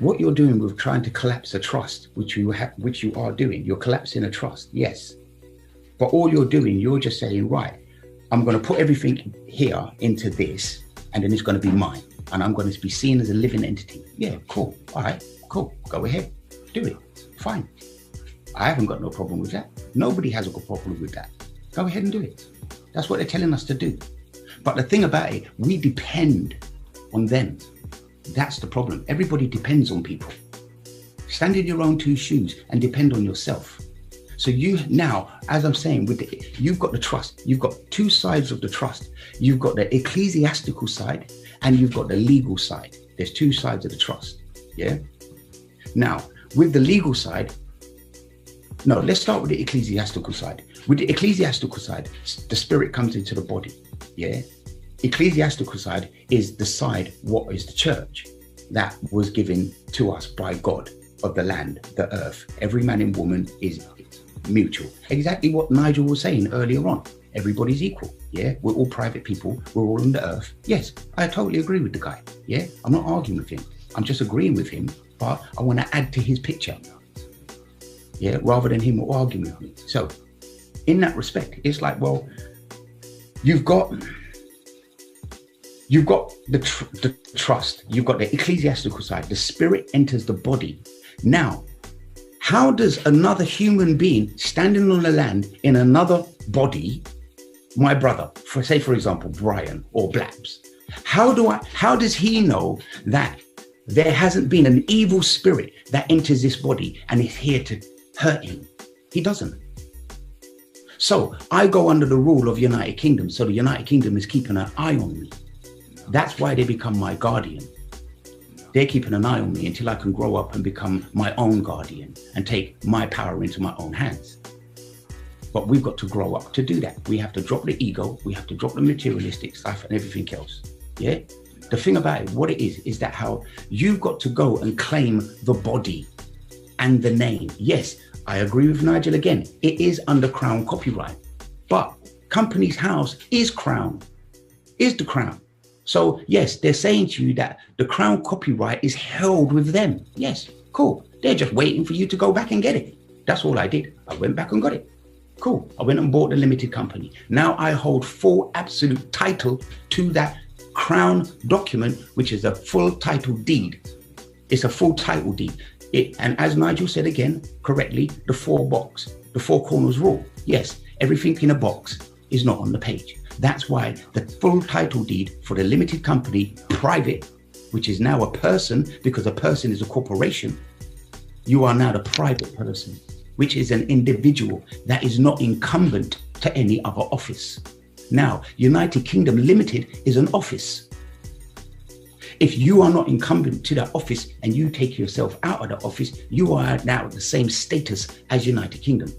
what you're doing with trying to collapse a trust, which you are doing, you're collapsing a trust, yes. But all you're doing, you're just saying, right, I'm going to put everything here into this, and then it's going to be mine, and I'm going to be seen as a living entity. Yeah, cool. All right, cool. Go ahead, do it. Fine. I haven't got no problem with that. Nobody has a problem with that. Go ahead and do it. That's what they're telling us to do. But the thing about it, we depend on them. That's the problem. Everybody depends on people. Stand in your own two shoes and depend on yourself. So you now, as I'm saying, you've got the trust. You've got two sides of the trust. You've got the ecclesiastical side and you've got the legal side. There's two sides of the trust. Yeah. Now, with the legal side, no, let's start with the ecclesiastical side. With the ecclesiastical side, the spirit comes into the body. Yeah. Ecclesiastical side is the side, what is the church that was given to us by God of the land, the earth. Every man and woman is mutual. Exactly what Nigel was saying earlier on. Everybody's equal. Yeah. We're all private people. We're all on the earth. Yes. I totally agree with the guy. Yeah. I'm not arguing with him. I'm just agreeing with him, but I want to add to his picture. Yeah. Rather than him arguing with me. So in that respect, it's like, well, you've got the trust, you've got the ecclesiastical side, the spirit enters the body. Now, how does another human being standing on the land in another body, my brother, for example, Brian or Blabs, how does he know that there hasn't been an evil spirit that enters this body and is here to hurt him? He doesn't. So I go under the rule of United Kingdom. So the United Kingdom is keeping an eye on me. That's why they become my guardian. They're keeping an eye on me until I can grow up and become my own guardian and take my power into my own hands. But we've got to grow up to do that. We have to drop the ego. We have to drop the materialistic stuff and everything else. Yeah. The thing about it, what it is that how you've got to go and claim the body and the name. Yes, I agree with Nigel again. It is under Crown copyright, but Companies House is Crown, is the Crown. So yes, they're saying to you that the Crown copyright is held with them. Yes, cool. They're just waiting for you to go back and get it. That's all I did. I went back and got it. Cool. I went and bought the limited company. Now I hold full absolute title to that Crown document, which is a full title deed. It's a full title deed. And as Nigel said again, correctly, the four corners rule. Yes, everything in a box is not on the page. That's why the full title deed for the limited company, private, which is now a person, because a person is a corporation, you are now the private person, which is an individual that is not incumbent to any other office. Now, United Kingdom Limited is an office. If you are not incumbent to that office and you take yourself out of the office, you are now the same status as United Kingdom.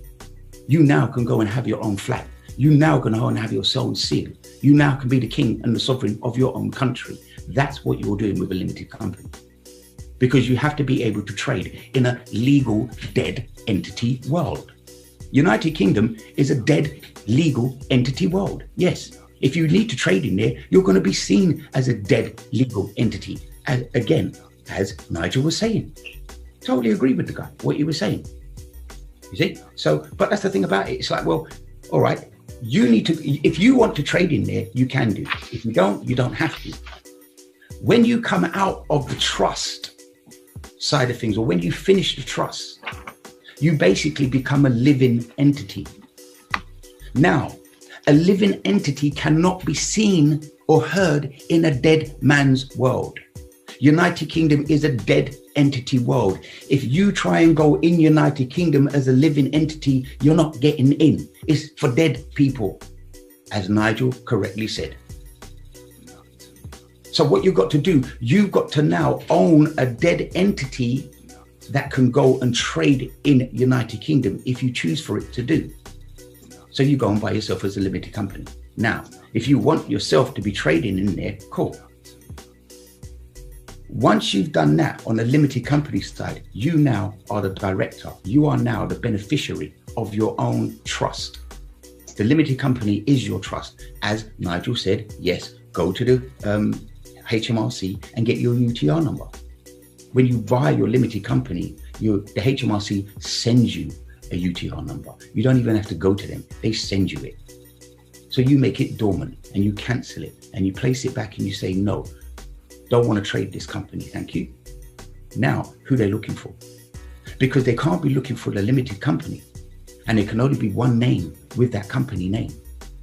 You now can go and have your own flag. You now can go and have your own seal. You now can be the king and the sovereign of your own country. That's what you're doing with a limited company. Because you have to be able to trade in a legal dead entity world. United Kingdom is a dead legal entity world. Yes. If you need to trade in there, you're going to be seen as a dead legal entity. As Nigel was saying. Totally agree with the guy, what he was saying. You see? So, but that's the thing about it. It's like, well, all right, you need to, if you want to trade in there, you can do. If you don't have to. When you come out of the trust side of things, or when you finish the trust, you basically become a living entity. Now, a living entity cannot be seen or heard in a dead man's world. United Kingdom is a dead entity world. If you try and go in United Kingdom as a living entity, you're not getting in. It's for dead people, as Nigel correctly said. So what you've got to do, you've got to now own a dead entity that can go and trade in United Kingdom if you choose for it to do. So you go and buy yourself as a limited company. Now, if you want yourself to be trading in there, cool. Once you've done that on the limited company side, you now are the director. You are now the beneficiary of your own trust. The limited company is your trust. As Nigel said, yes, go to the HMRC and get your UTR number. when you buy your limited company, the HMRC sends you a UTR number. You don't even have to go to them. They send you it. So you make it dormant and you cancel it and you place it back and you say, no, don't want to trade this company. Thank you. Now, who they're looking for? Because they can't be looking for the limited company, and there can only be one name with that company name.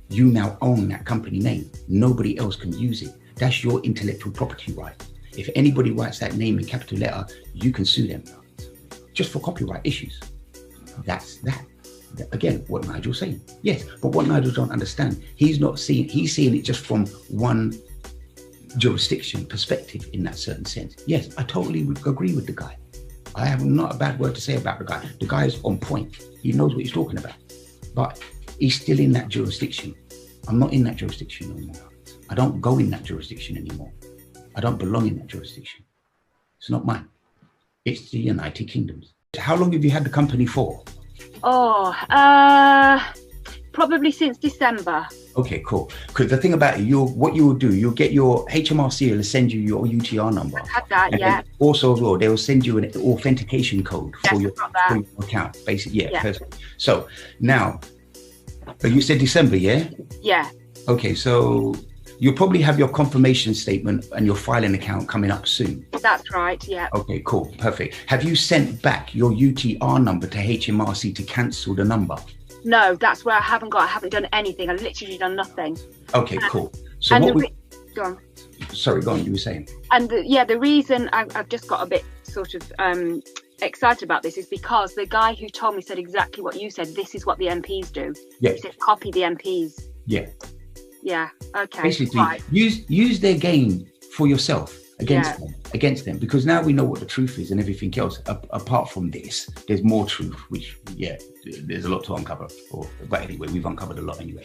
You now own that company name. Nobody else can use it. That's your intellectual property right. If anybody writes that name in capital letter, you can sue them just for copyright issues. That's that. Again, what Nigel's saying. Yes, but what Nigel don't understand, he's seeing it just from one jurisdiction perspective in that certain sense. Yes, I totally would agree with the guy. I have not a bad word to say about the guy. The guy is on point. He knows what he's talking about. But he's still in that jurisdiction. I'm not in that jurisdiction anymore. I don't go in that jurisdiction anymore. I don't belong in that jurisdiction. It's not mine. It's the United Kingdom's. How long have you had the company for? Probably since December. Okay, cool. Because the thing about it, what you will do, you'll get your HMRC will send you your UTR number. I've had that, yeah. Also, as well, they will send you an authentication code for your account. Basically, yeah. Perfect. So now, you said December, yeah? Yeah. Okay, so you'll probably have your confirmation statement and your filing account coming up soon. That's right, yeah. Okay, cool, perfect. Have you sent back your UTR number to HMRC to cancel the number? No, that's where I haven't done anything. I've literally done nothing. Okay, cool. So go on. Sorry, go on, you were saying. And the reason I've just got a bit sort of excited about this is because the guy who told me said exactly what you said. This is what the MPs do. Yeah. He said, copy the MPs. Yeah. Yeah, okay. Basically, right. use their game for yourself against them, because now we know what the truth is and everything else. Apart from this, there's more truth, which, yeah, there's a lot to uncover. But anyway, we've uncovered a lot anyway.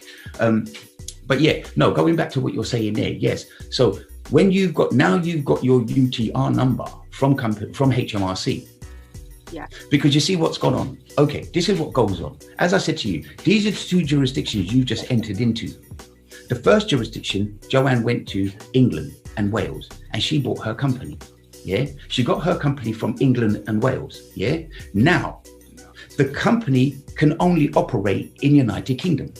But yeah, no, going back to what you're saying there, yes. So when you've got your UTR number from HMRC, yeah. Because you see what's gone on. Okay, this is what goes on. As I said to you, these are the two jurisdictions you just entered into. The first jurisdiction, Joanne went to England and Wales, and she bought her company. Yeah, she got her company from England and Wales. Yeah, now the company can only operate in United Kingdom.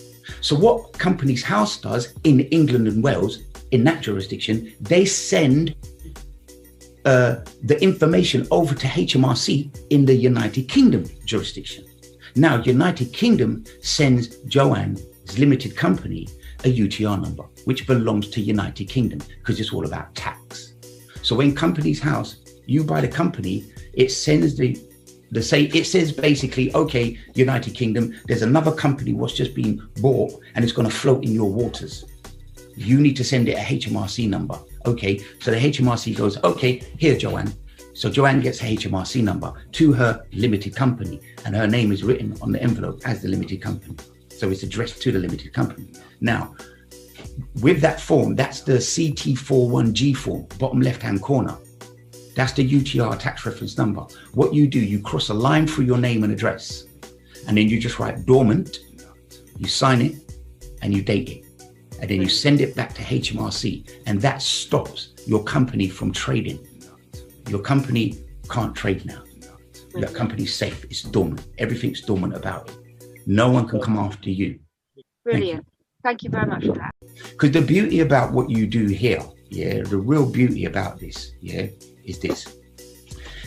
So what Companies House does in England and Wales, in that jurisdiction, they send the information over to HMRC in the United Kingdom jurisdiction. Now, United Kingdom sends Joanne's limited company a UTR number, which belongs to United Kingdom, because it's all about tax. So when Companies House, you buy the company, it sends it says basically, okay, United Kingdom, there's another company what's just been bought and it's going to float in your waters. You need to send it a HMRC number. Okay, so the HMRC goes, okay, here, Joanne. So Joanne gets a HMRC number to her limited company, and her name is written on the envelope as the limited company. So it's addressed to the limited company. Now, with that form, that's the CT41G form, bottom left-hand corner. That's the UTR tax reference number. What you do, you cross a line through your name and address, and then you just write dormant, you sign it, and you date it. And then you send it back to HMRC, and that stops your company from trading. Your company can't trade now. Your company's safe, it's dormant. Everything's dormant about it. No one can come after you. Brilliant. Thank you very much for that. Because the beauty about what you do here, yeah, the real beauty about this, yeah, is this.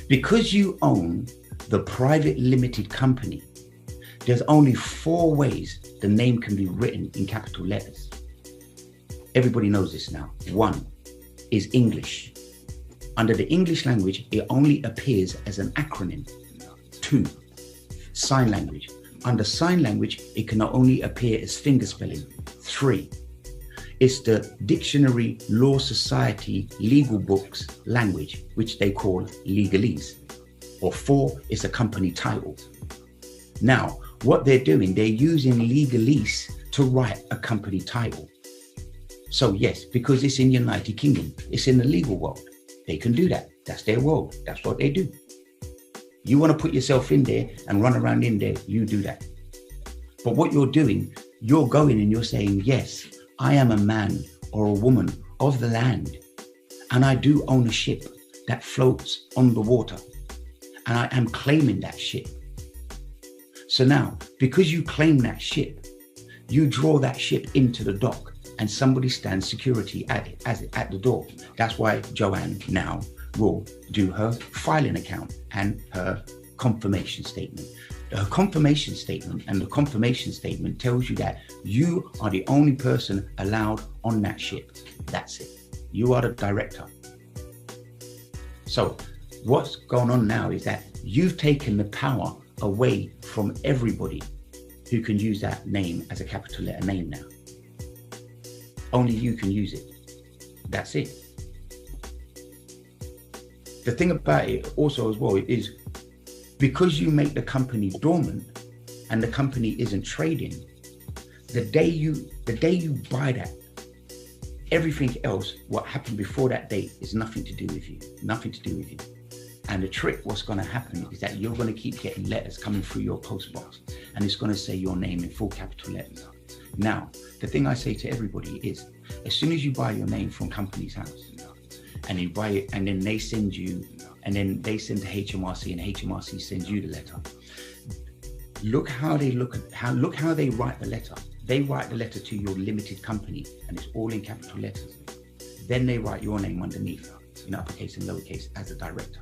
Because you own the private limited company, there's only 4 ways the name can be written in capital letters. Everybody knows this now. 1 is English. Under the English language, it only appears as an acronym. 2, sign language. Under sign language, it can only appear as finger spelling. 3, it's the dictionary, law society, legal books language, which they call legalese. Or 4, it's a company title. Now, what they're doing, they're using legalese to write a company title. So yes, because it's in United Kingdom, it's in the legal world. They can do that. That's their world. That's what they do. You want to put yourself in there and run around in there, you do that. But what you're doing, you're going and you're saying, yes, I am a man or a woman of the land, and I do own a ship, that floats on the water, and I am claiming that ship. So now, because you claim that ship, you draw that ship into the dock, and somebody stands security at the door. That's why Joanne now will do her filing account and her confirmation statement. Her confirmation statement and the confirmation statement tells you that you are the only person allowed on that ship. That's it. You are the director. So what's going on now is that you've taken the power away from everybody who can use that name as a capital letter name now. Only you can use it. That's it. The thing about it also as well is, because you make the company dormant and the company isn't trading, the day you buy that, everything else, what happened before that date, is nothing to do with you, nothing to do with you. And the trick, what's going to happen is that you're going to keep getting letters coming through your postbox, and it's going to say your name in full capital letters. Now, the thing I say to everybody is, as soon as you buy your name from Companies House, and you buy it, and then they send you, and then they send to HMRC, and HMRC sends you the letter. Look how they write the letter. They write the letter to your limited company, and it's all in capital letters. Then they write your name underneath, in uppercase and lowercase, as a director.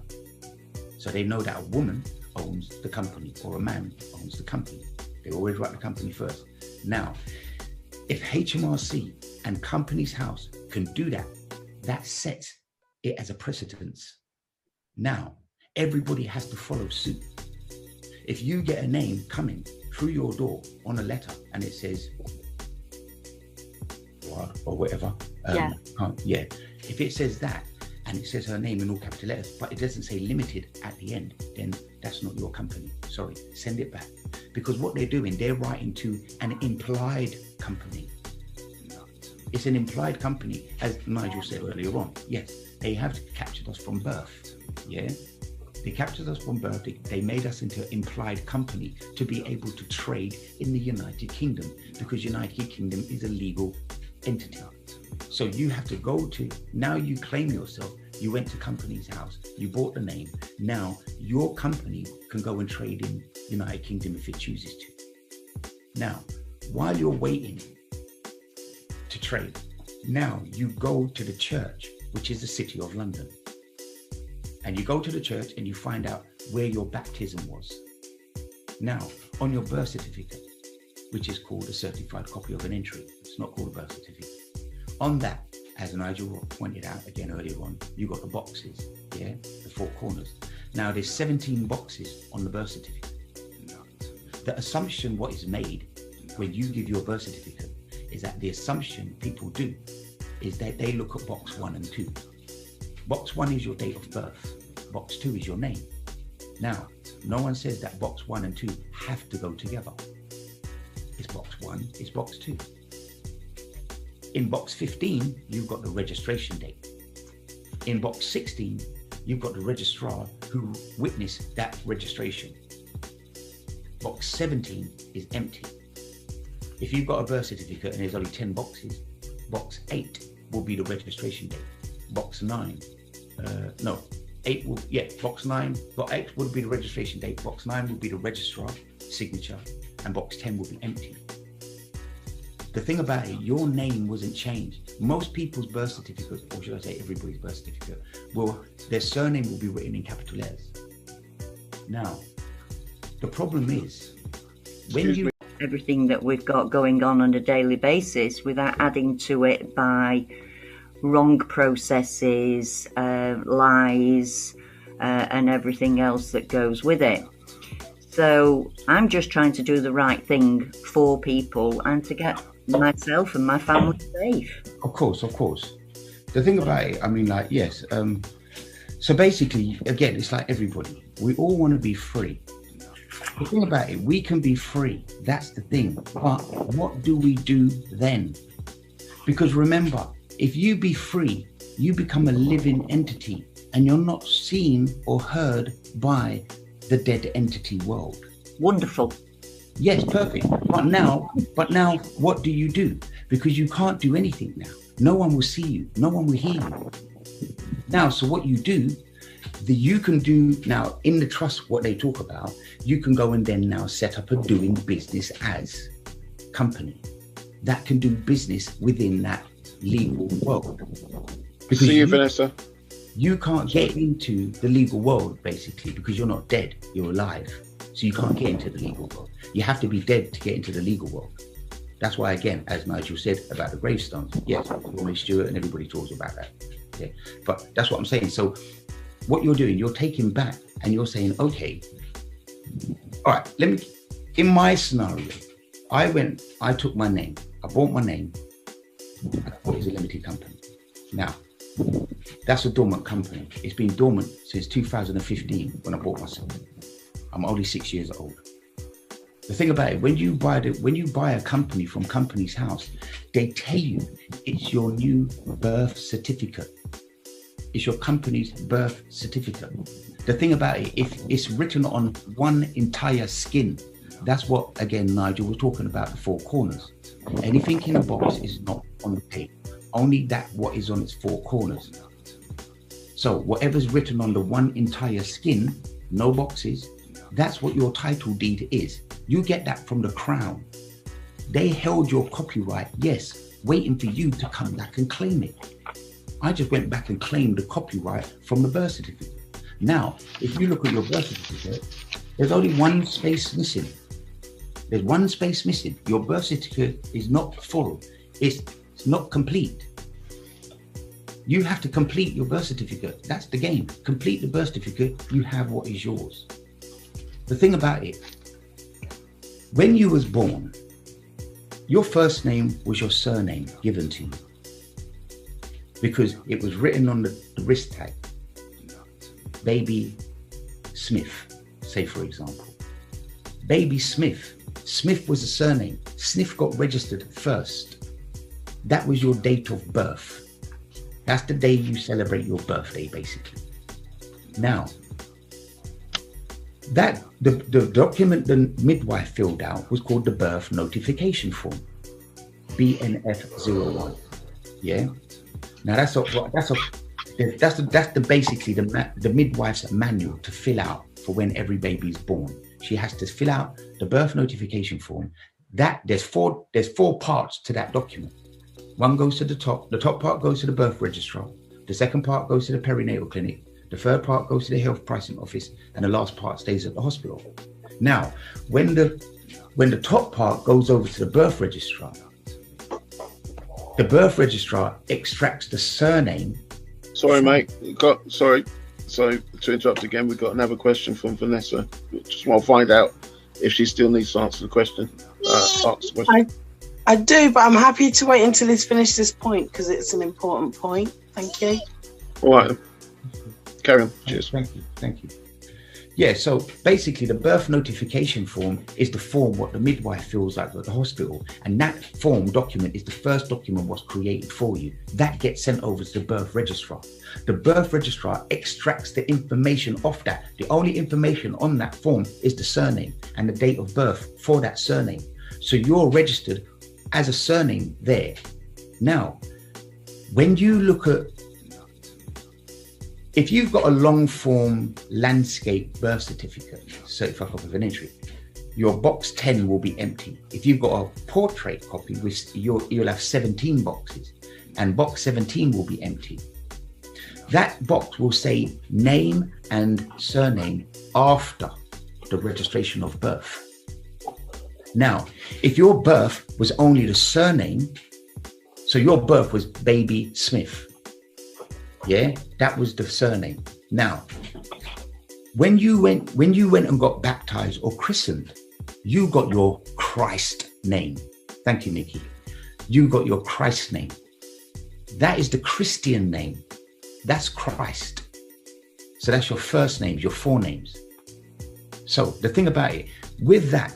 So they know that a woman owns the company, or a man owns the company. They always write the company first. Now, if HMRC and Companies House can do that, that sets it as a precedence. Now, everybody has to follow suit. If you get a name coming through your door on a letter and it says, or whatever, if it says that, and it says her name in all capital letters, but it doesn't say limited at the end, then that's not your company. Sorry, send it back. Because what they're doing, they're writing to an implied company. It's an implied company, as Nigel said earlier on. Yes, they have captured us from birth. Yeah, they captured us from birth. They made us into an implied company to be able to trade in the United Kingdom, because United Kingdom is a legal entity. So you have to go to, now you claim yourself, you went to Companies House, you bought the name, now your company can go and trade in United Kingdom if it chooses to. Now, while you're waiting to trade, now you go to the church, which is the City of London. And you go to the church and you find out where your baptism was. Now, on your birth certificate, which is called a certified copy of an entry, it's not called a birth certificate. On that, as Nigel pointed out again earlier on, you got the boxes, yeah, the four corners. Now there's 17 boxes on the birth certificate. The assumption what is made when you give your birth certificate is that the assumption people do is that they look at box 1 and 2. Box 1 is your date of birth. Box 2 is your name. Now, no one says that box 1 and 2 have to go together. It's box 1, it's box 2. In box 15, you've got the registration date. In box 16, you've got the registrar who witnessed that registration. Box 17 is empty. If you've got a birth certificate and there's only 10 boxes, box 8 will be the registration date. Box 9, box 9, box 8 will be the registration date. Box 9 will be the registrar signature, and box 10 will be empty. The thing about it, your name wasn't changed. Most people's birth certificates, or should I say everybody's birth certificate, their surname will be written in capital letters. Now, the problem is, when you... Everything that we've got going on a daily basis, without adding to it by wrong processes, lies, and everything else that goes with it. So I'm just trying to do the right thing for people and to get myself and my family safe. Of course. The thing about it, I mean, like, yes. So basically, again, it's like everybody. We all want to be free. The thing about it, we can be free. That's the thing. But what do we do then? Because remember, if you be free, you become a living entity, and you're not seen or heard by the dead entity world. Wonderful. Yes, perfect. But now, what do you do? Because you can't do anything now. No one will see you. No one will hear you. Now, so what you do, You can do now in the trust, what they talk about, you can go and then now set up a doing business as company that can do business within that legal world. Because see you, Vanessa. You can't get into the legal world basically because you're not dead, you're alive. So you can't get into the legal world. You have to be dead to get into the legal world. That's why, again, as Nigel said about the gravestones, yes, Roy Stewart and everybody talks about that. Okay, but that's what I'm saying. So what you're doing, you're taking back and you're saying, okay, all right, in my scenario, I took my name, I bought my name, I thought it was a limited company. Now, that's a dormant company. It's been dormant since 2015 when I bought myself. I'm only 6 years old. The thing about it, when you buy a company from Companies House, they tell you it's your new birth certificate. It's your company's birth certificate. The thing about it, if it's written on one entire skin, that's what, again, Nigel was talking about, the four corners. Anything in a box is not on the tape. Only that what is on its four corners. So whatever's written on the one entire skin, no boxes, that's what your title deed is. You get that from the Crown. They held your copyright, yes, waiting for you to come back and claim it. I just went back and claimed the copyright from the birth certificate. Now, if you look at your birth certificate, there's only one space missing. There's one space missing. Your birth certificate is not full. It's not complete. You have to complete your birth certificate. That's the game. Complete the birth certificate, you have what is yours. The thing about it, when you was born, your first name was your surname given to you because it was written on the wrist tag. Baby Smith, say for example. Baby Smith. Smith was a surname. Smith got registered first. That was your date of birth. That's the day you celebrate your birthday, basically. Now, the document the midwife filled out was called the birth notification form, BNF01. Yeah. Now that's basically the midwife's manual to fill out for when every baby is born. She has to fill out the birth notification form. There's four parts to that document. One goes to the top part goes to the birth registrar, the second part goes to the perinatal clinic, the third part goes to the health pricing office, and the last part stays at the hospital. Now, when the top part goes over to the birth registrar extracts the surname. Sorry, mate. Sorry to interrupt again. We've got another question from Vanessa. Just want to find out if she still needs to answer the question. I do, but I'm happy to wait until he's finished this point because it's an important point. Thank you. All right. Carry on. Cheers. Thank you. Yeah, so basically the birth notification form is the form what the midwife fills out at the hospital. And that form document is the first document was created for you. That gets sent over to the birth registrar. The birth registrar extracts the information off that. The only information on that form is the surname and the date of birth for that surname. So you're registered as a surname there. Now, when you look at, if you've got a long form landscape birth certificate, certificate of an entry, your box 10 will be empty. If you've got a portrait copy, you'll have 17 boxes and box 17 will be empty. That box will say name and surname after the registration of birth. Now, if your birth was only the surname, so your birth was Baby Smith, yeah, that was the surname. Now, when you went and got baptized or christened, you got your Christ name. Thank you, Nikki. You got your Christ name. That is the Christian name. That's Christ. So that's your first names, your forenames. So the thing about it, with that,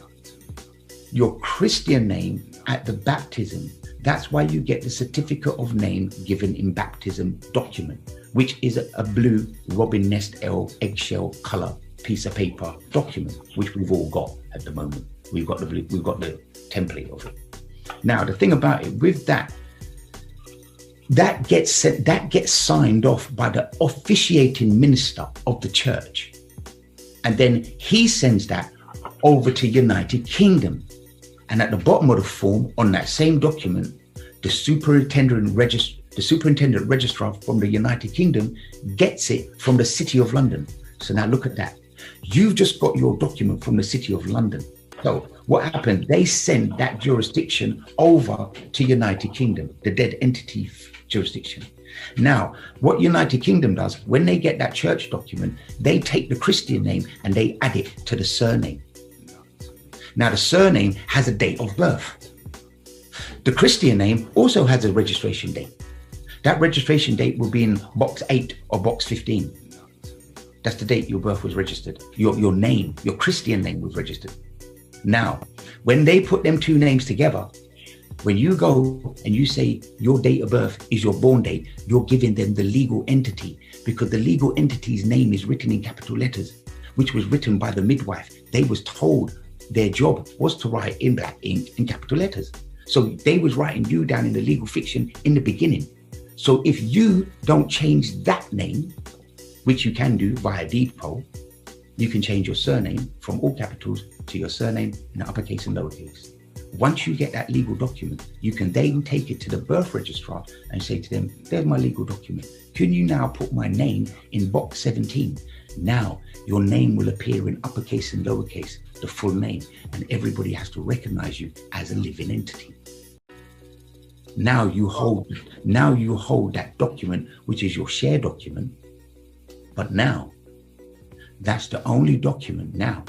your Christian name at the baptism, that's why you get the certificate of name given in baptism document, which is a blue robin nest eggshell color piece of paper document, which we've all got at the moment. We've got the template of it. Now, the thing about it, with that, that gets signed off by the officiating minister of the church. And then he sends that over to United Kingdom. And at the bottom of the form, on that same document, the superintendent registrar from the United Kingdom gets it from the City of London. So now look at that. You've just got your document from the City of London. So what happened? They sent that jurisdiction over to United Kingdom, the dead entity jurisdiction. Now, what United Kingdom does, when they get that church document, they take the Christian name and they add it to the surname. Now, the surname has a date of birth. The Christian name also has a registration date. That registration date will be in box 8 or box 15. That's the date your birth was registered. Your name, your Christian name was registered. Now, when they put them two names together, when you go and you say your date of birth is your born date, you're giving them the legal entity, because the legal entity's name is written in capital letters, which was written by the midwife. They was told their job was to write in black ink in capital letters. So they was writing you down in the legal fiction in the beginning. So if you don't change that name, which you can do via deed poll, you can change your surname from all capitals to your surname in uppercase and lowercase. Once you get that legal document, you can then take it to the birth registrar and say to them, there's my legal document. Can you now put my name in box 17? Now your name will appear in uppercase and lowercase, the full name, and everybody has to recognize you as a living entity. Now you hold that document, which is your share document. But now that's the only document now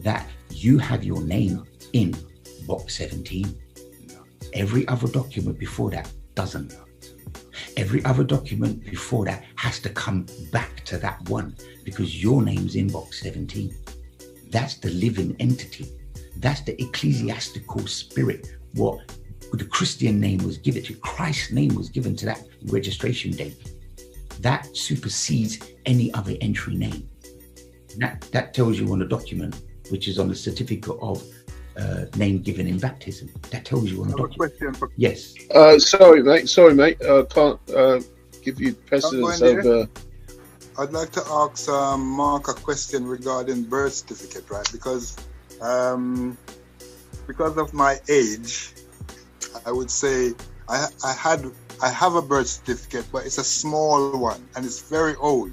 that you have your name in box 17. Every other document before that doesn't. Every other document before that has to come back to that one, because your name's in box 17. That's the living entity. That's the ecclesiastical spirit. What the Christian name was given to, Christ's name was given to that registration date. That supersedes any other entry name. That tells you on the document, which is on the certificate of name given in baptism. That tells you on the document. Yes. Sorry, mate. Can't give you precedence over. I'd like to ask Mark a question regarding birth certificate, right? Because of my age, I would say I have a birth certificate, but it's a small one and it's very old,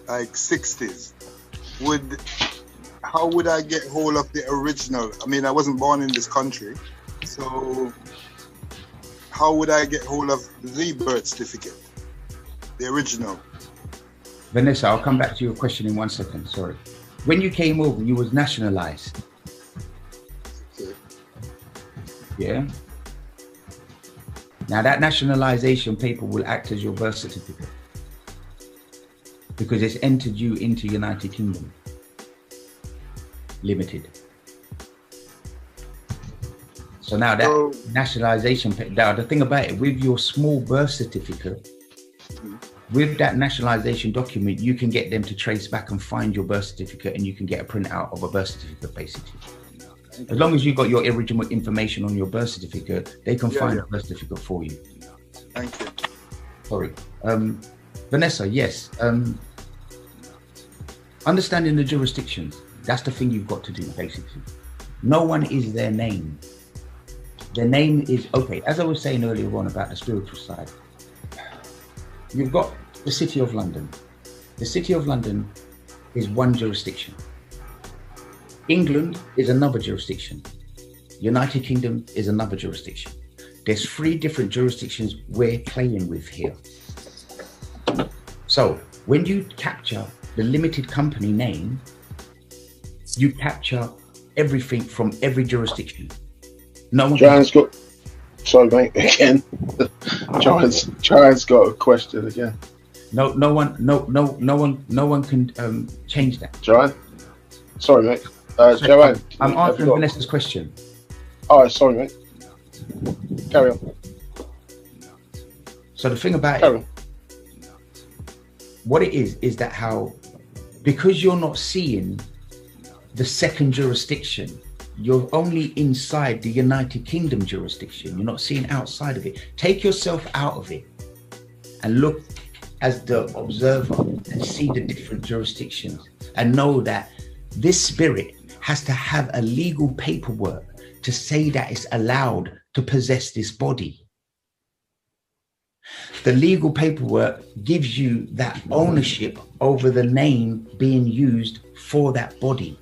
like 60s. How would I get hold of the original? I mean, I wasn't born in this country, so how would I get hold of the birth certificate, the original? Vanessa, I'll come back to your question in 1 second. Sorry. When you came over, you was nationalized. Okay. Yeah. Now that nationalization paper will act as your birth certificate, because it's entered you into United Kingdom Limited. So now that nationalization paper, now the thing about it, with your small birth certificate, with that nationalization document, you can get them to trace back and find your birth certificate, and you can get a printout of a birth certificate, basically. As long as you got your original information on your birth certificate, they can find a birth certificate for you. Thank you. Sorry. Vanessa, yes. Understanding the jurisdictions, that's the thing you've got to do, basically. No one is their name. Their name is, okay, as I was saying earlier on about the spiritual side, you've got the City of London. The City of London is one jurisdiction. England is another jurisdiction. United Kingdom is another jurisdiction. There's 3 different jurisdictions we're playing with here. So when you capture the limited company name, you capture everything from every jurisdiction. No one. Giant's got. Sorry, mate. Again, Giant's got a question again. No one can change that. Giant. Sorry, mate. Joanne, I'm answering Vanessa's question. Oh, sorry, mate. Carry on. So the thing about it, what it is that how, because you're not seeing the second jurisdiction, you're only inside the United Kingdom jurisdiction. You're not seeing outside of it. Take yourself out of it. and look as the observer and see the different jurisdictions and know that this spirit has to have a legal paperwork to say that it's allowed to possess this body. The legal paperwork gives you that ownership over the name being used for that body.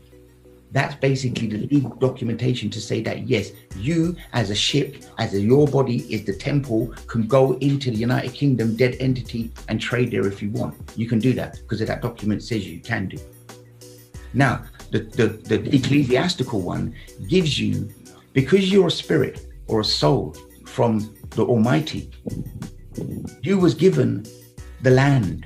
That's basically the legal documentation to say that, yes, you as a ship, your body is the temple, can go into the United Kingdom dead entity and trade there if you want. You can do that because that document says you can do. Now, the ecclesiastical one gives you, because you're a spirit or a soul from the Almighty, you was given the land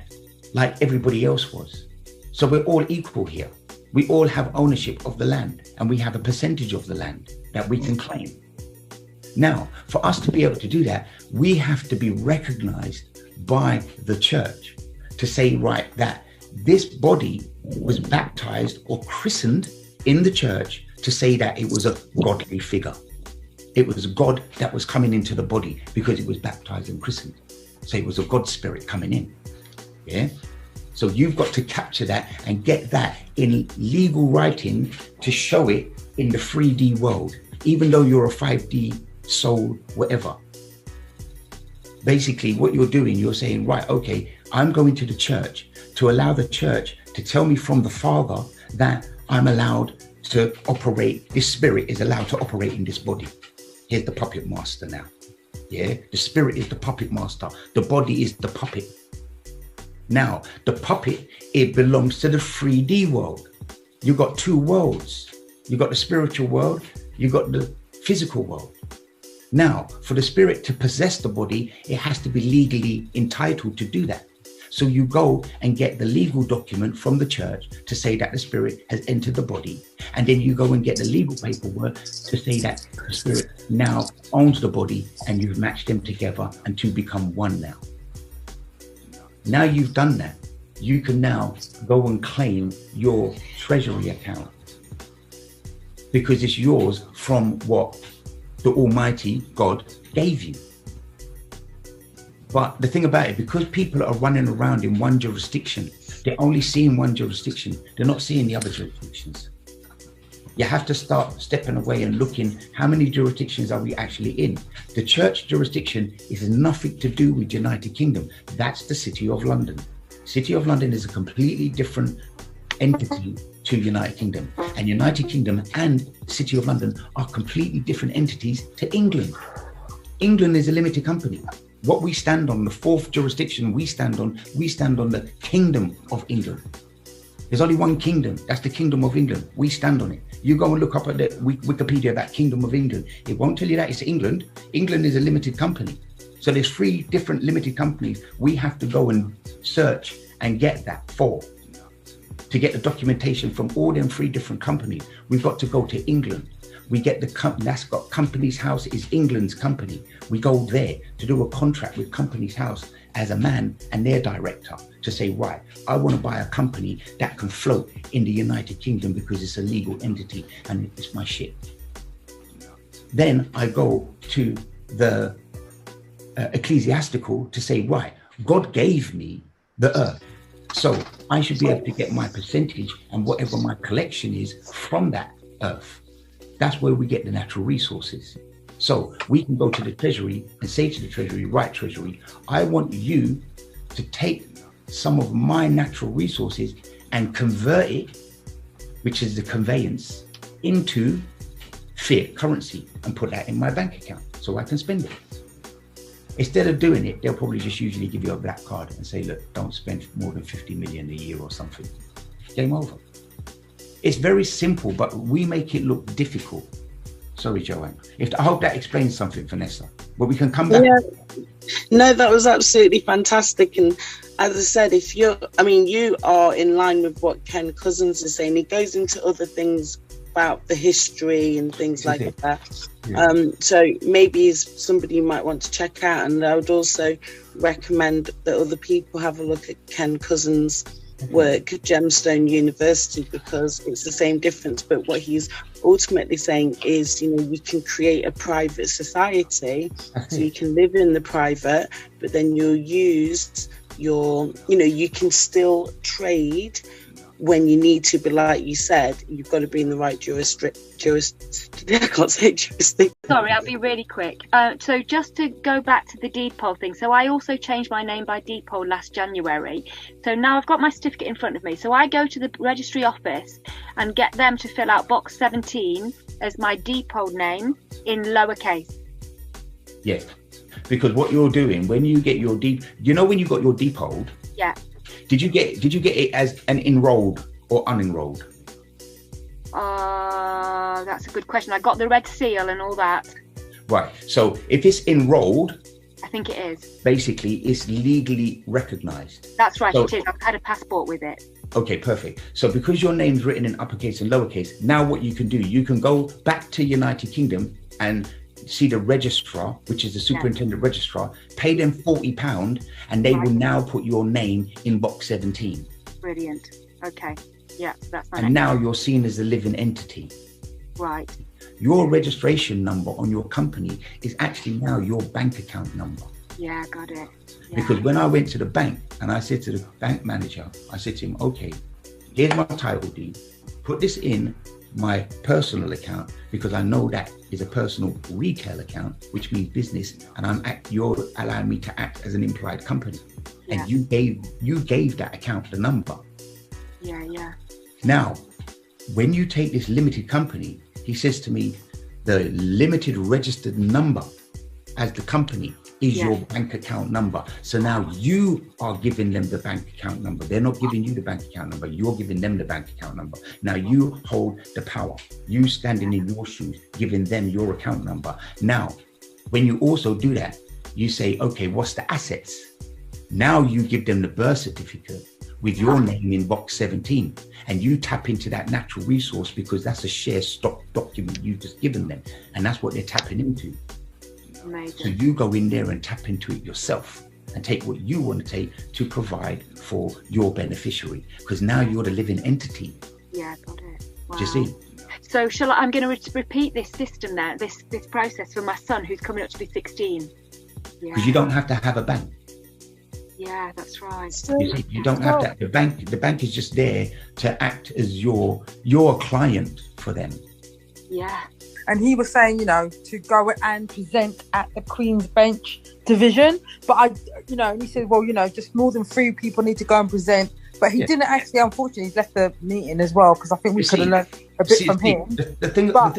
like everybody else was. So we're all equal here. We all have ownership of the land, and we have a percentage of the land that we can claim. Now, for us to be able to do that, we have to be recognized by the church to say, right, that this body was baptized or christened in the church to say that it was a godly figure. It was God that was coming into the body because it was baptized and christened. So it was a God spirit coming in. Yeah. So you've got to capture that and get that in legal writing to show it in the 3D world, even though you're a 5D soul, whatever. Basically, what you're doing, you're saying, right, okay, I'm going to the church to allow the church to tell me from the Father that I'm allowed to operate, this spirit is allowed to operate in this body. Here's the puppet master now. Yeah, the spirit is the puppet master. The body is the puppet. Now, the puppet, it belongs to the 3D world. You got two worlds. You got the spiritual world, you got the physical world. Now, for the spirit to possess the body, it has to be legally entitled to do that. So you go and get the legal document from the church to say that the spirit has entered the body. And then you go and get the legal paperwork to say that the spirit now owns the body and you've matched them together and two become one now. Now you've done that, you can now go and claim your treasury account because it's yours from what the Almighty God gave you. But the thing about it, because people are running around in one jurisdiction, they're only seeing one jurisdiction. They're not seeing the other jurisdictions. You have to start stepping away and looking, how many jurisdictions are we actually in? The church jurisdiction is nothing to do with United Kingdom. That's the City of London. City of London is a completely different entity to United Kingdom. And United Kingdom and City of London are completely different entities to England. England is a limited company. What we stand on, the fourth jurisdiction we stand on the Kingdom of England. There's only one kingdom, that's the Kingdom of England. We stand on it. You go and look up at the Wikipedia about Kingdom of England. It won't tell you that it's England. England is a limited company. So there's 3 different limited companies we have to go and search and get that for. To get the documentation from all them 3 different companies, we've got to go to England. We get the company that's got Companies House is England's company. We go there to do a contract with Companies House as a man and their director to say, right, I want to buy a company that can float in the United Kingdom because it's a legal entity and it's my ship. Then I go to the ecclesiastical to say, right, God gave me the earth. So I should be able to get my percentage and whatever my collection is from that earth. That's where we get the natural resources. So we can go to the Treasury and say to the Treasury, right, Treasury, I want you to take some of my natural resources and convert it, which is the conveyance, into fiat currency and put that in my bank account so I can spend it. Instead of doing it, they'll probably just usually give you a black card and say, look, don't spend more than 50 million a year or something. Game over. It's very simple, but we make it look difficult. Sorry, Joanne. I hope that explains something, Vanessa. But we can come back. Yeah. No, that was absolutely fantastic. And as I said, you are in line with what Ken Cousins is saying. He goes into other things about the history and things like that. Yeah. So maybe it's somebody you might want to check out. And I would also recommend that other people have a look at Ken Cousins' work Gemstone University, because it's the same difference. But what he's ultimately saying is, you know, you can create a private society, so you can live in the private, but then you'll use your, you know, you can still trade when you need to, but like you said, you've got to be in the right I can't say jurisdiction. Sorry, I'll be really quick. So just to go back to the deed poll thing, so I also changed my name by deed poll last January. So now I've got my certificate in front of me. So I go to the registry office and get them to fill out box 17 as my deed poll name in lowercase. Yes, because what you're doing when you get your deed, you know, when you got your deed polled, Yeah. did you get it as an enrolled or unenrolled? That's a good question. I got the red seal and all that. Right. So if it's enrolled, I think it is. basically it's legally recognized. That's right, So- it is. I've had a passport with it. Okay, perfect. So because your name's written in uppercase and lowercase, now what you can do, you can go back to United Kingdom and see the registrar, which is the superintendent registrar, pay them £40, and they will now put your name in box 17. Brilliant. Okay. Yeah, that's my And now you're seen as a living entity. Right. Your registration number on your company is actually now your bank account number. Yeah, got it. Yeah. Because when I went to the bank and I said to the bank manager, I said to him, okay, here's my title deed, put this in my personal account, because I know that is a personal retail account, which means business, and you're allowing me to act as an implied company. Yeah. And you gave that account the number. Yeah, yeah. Now, when you take this limited company, he says to me, the limited registered number as the company is your bank account number. So now you are giving them the bank account number. They're not giving you the bank account number. You're giving them the bank account number. Now you hold the power. You standing in your shoes, giving them your account number. Now, when you also do that, you say, okay, what's the assets? Now you give them the birth certificate with your name in box 17, and you tap into that natural resource, because that's a share stock document you've just given them, and that's what they're tapping into. Amazing. So you go in there and tap into it yourself and take what you want to take to provide for your beneficiary, because now you're the living entity. Yeah, got it. Wow. Do you see? So I'm going to repeat this system there, this process for my son who's coming up to be 16. Yeah. Because you don't have to have a bank. Yeah, that's right. You see, you don't have to. The bank is just there to act as your client for them. Yeah. And he was saying, you know, to go and present at the Queen's Bench division. But and he said, well, you know, just more than 3 people need to go and present. But he didn't actually, unfortunately, he's left the meeting as well, because I think we could have learned a bit from him. The thing about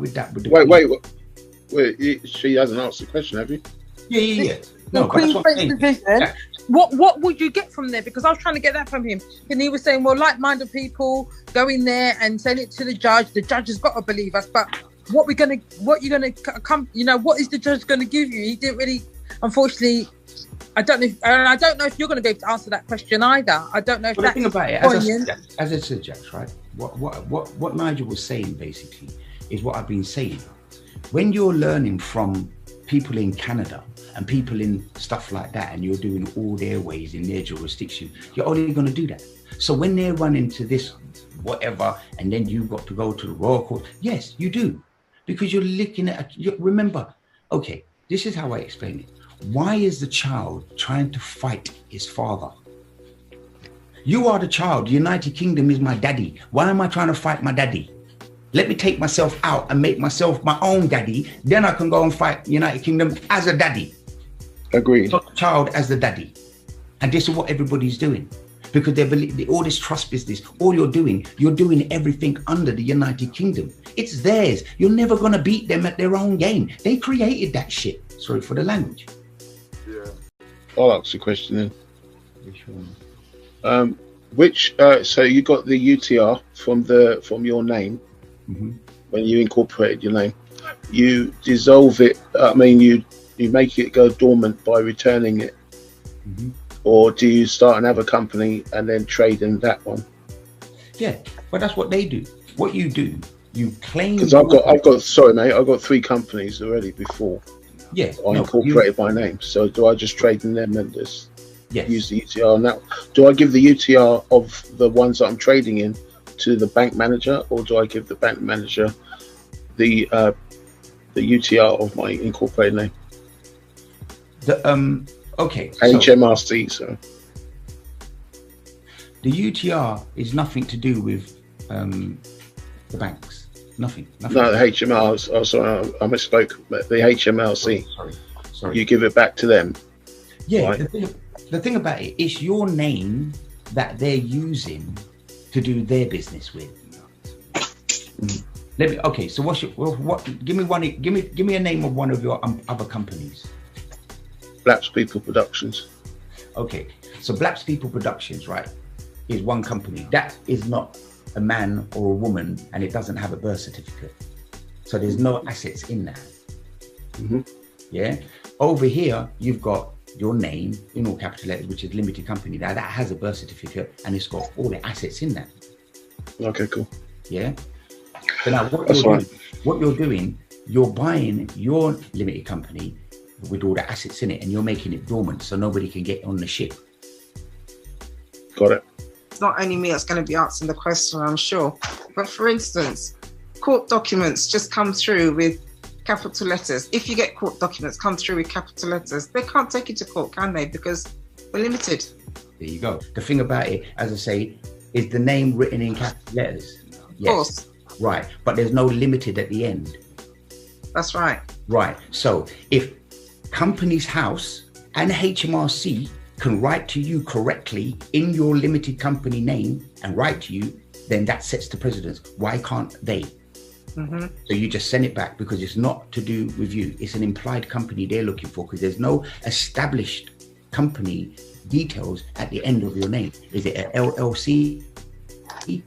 with that. Wait, she hasn't answered the question, have you? Yeah. The Queen's Bench division. Yeah. What would you get from there? Because I was trying to get that from him, and he was saying, well, like-minded people go in there and send it to the judge. The judge has got to believe us, but what is the judge going to give you? He didn't really, unfortunately. I don't know if you're going to be able to answer that question either. I don't know if that's the thing about it, as I said, Jax, right? What Nigel was saying basically is what I've been saying. When you're learning from people in Canada and people in stuff like that, and you're doing all their ways in their jurisdiction, you're only going to do that. So when they run into this whatever, and then you've got to go to the royal court, yes, you do, because you're looking at. Remember, okay, this is how I explain it. Why is the child trying to fight his father? You are the child. The United Kingdom is my daddy. Why am I trying to fight my daddy? Let me take myself out and make myself my own daddy. Then I can go and fight United Kingdom as a daddy. Agreed. Not the child as the daddy. And this is what everybody's doing. Because they believe all this trust business, all you're doing everything under the United Kingdom. It's theirs. You're never going to beat them at their own game. They created that shit. Sorry for the language. Yeah. I'll ask the question then. Which one? So you got the UTR from your name. Mm-hmm. When you incorporated your name, you dissolve it. You make it go dormant by returning it, Mm-hmm. or do you start another company and then trade in that one? Yeah, but that's what they do. What you do, you claim. Because I've got 3 companies already before. Yeah, I incorporated my name. So do I just trade in them and just? Yes. use the UTR. Now, do I give the UTR of the ones that I'm trading in to the bank manager, or do I give the bank manager the UTR of my incorporated name? Okay. HMRC. So the UTR is nothing to do with the banks. Nothing. No, the HMR. Oh, sorry, I misspoke. But the HMRC. Sorry. You give it back to them. Yeah. Right. The thing about it, it's your name that they're using to do their business with. Okay. So give me a name of one of your other companies. Blaps People Productions. Okay. So Blaps People Productions, right, is one company. That is not a man or a woman, and it doesn't have a birth certificate. So there's no assets in that. Mm-hmm. Yeah. Over here, you've got your name in all capital letters, which is limited company. Now that has a birth certificate and it's got all the assets in that. Okay, cool. Yeah. So now what you're doing, you're buying your limited company with all the assets in it, and you're making it dormant so nobody can get on the ship. Got it. It's not only me that's going to be answering the question, I'm sure. But for instance, court documents just come through with capital letters. If you get court documents come through with capital letters, they can't take you to court, can they? Because we're limited. There you go. The thing about it, as I say, is the name written in capital letters. Yes. Of course. Right. But there's no limited at the end. That's right. Right. So if Companies House and HMRC can write to you correctly in your limited company name and write to you, then that sets the precedence. Why can't they? Mm-hmm. So you just send it back, because it's not to do with you. It's an implied company they're looking for, because there's no established company details at the end of your name. Is it an LLC, a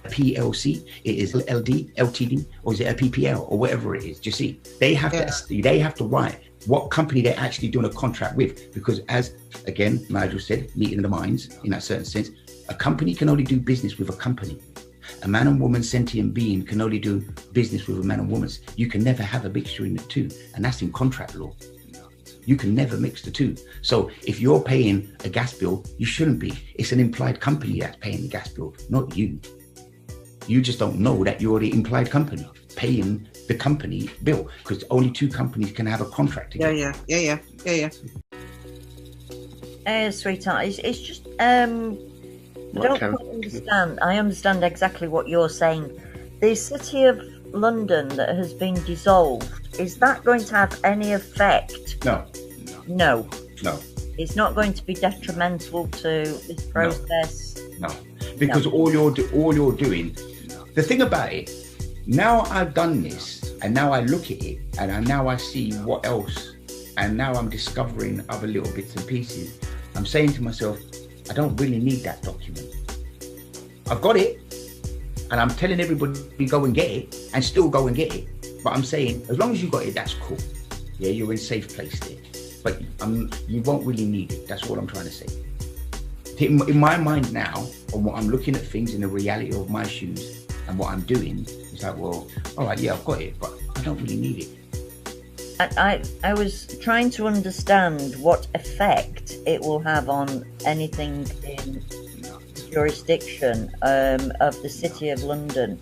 PLC, it is LD, LTD, or is it a PPL, or whatever it is? Do you see? They have to write what company they're actually doing a contract with, because as again Nigel said, meeting the minds in that certain sense, a company can only do business with a company. A man and woman sentient being can only do business with a man and woman. You can never have a mixture in the two, and that's in contract law. You can never mix the two. So if you're paying a gas bill, you shouldn't be. It's an implied company that's paying the gas bill, not you. You just don't know that you're the implied company paying the company bill, because only two companies can have a contract together. Yeah. Sweetheart, it's just I don't quite understand. I understand exactly what you're saying. The City of London that has been dissolved, is that going to have any effect? No. It's not going to be detrimental to this process. No. Because all you're doing, the thing about it, now I've done this, and now I look at it, and now I see what else, and now I'm discovering other little bits and pieces. I'm saying to myself, I don't really need that document. I've got it, and I'm telling everybody go and get it, and still go and get it. But I'm saying, as long as you got it, that's cool. Yeah, you're in a safe place there. But you won't really need it. That's what I'm trying to say. In my mind now, on what I'm looking at things in the reality of my shoes and what I'm doing, it's like, well, all right, yeah, I've got it, but I don't really need it. I was trying to understand what effect it will have on anything in jurisdiction of the City of London.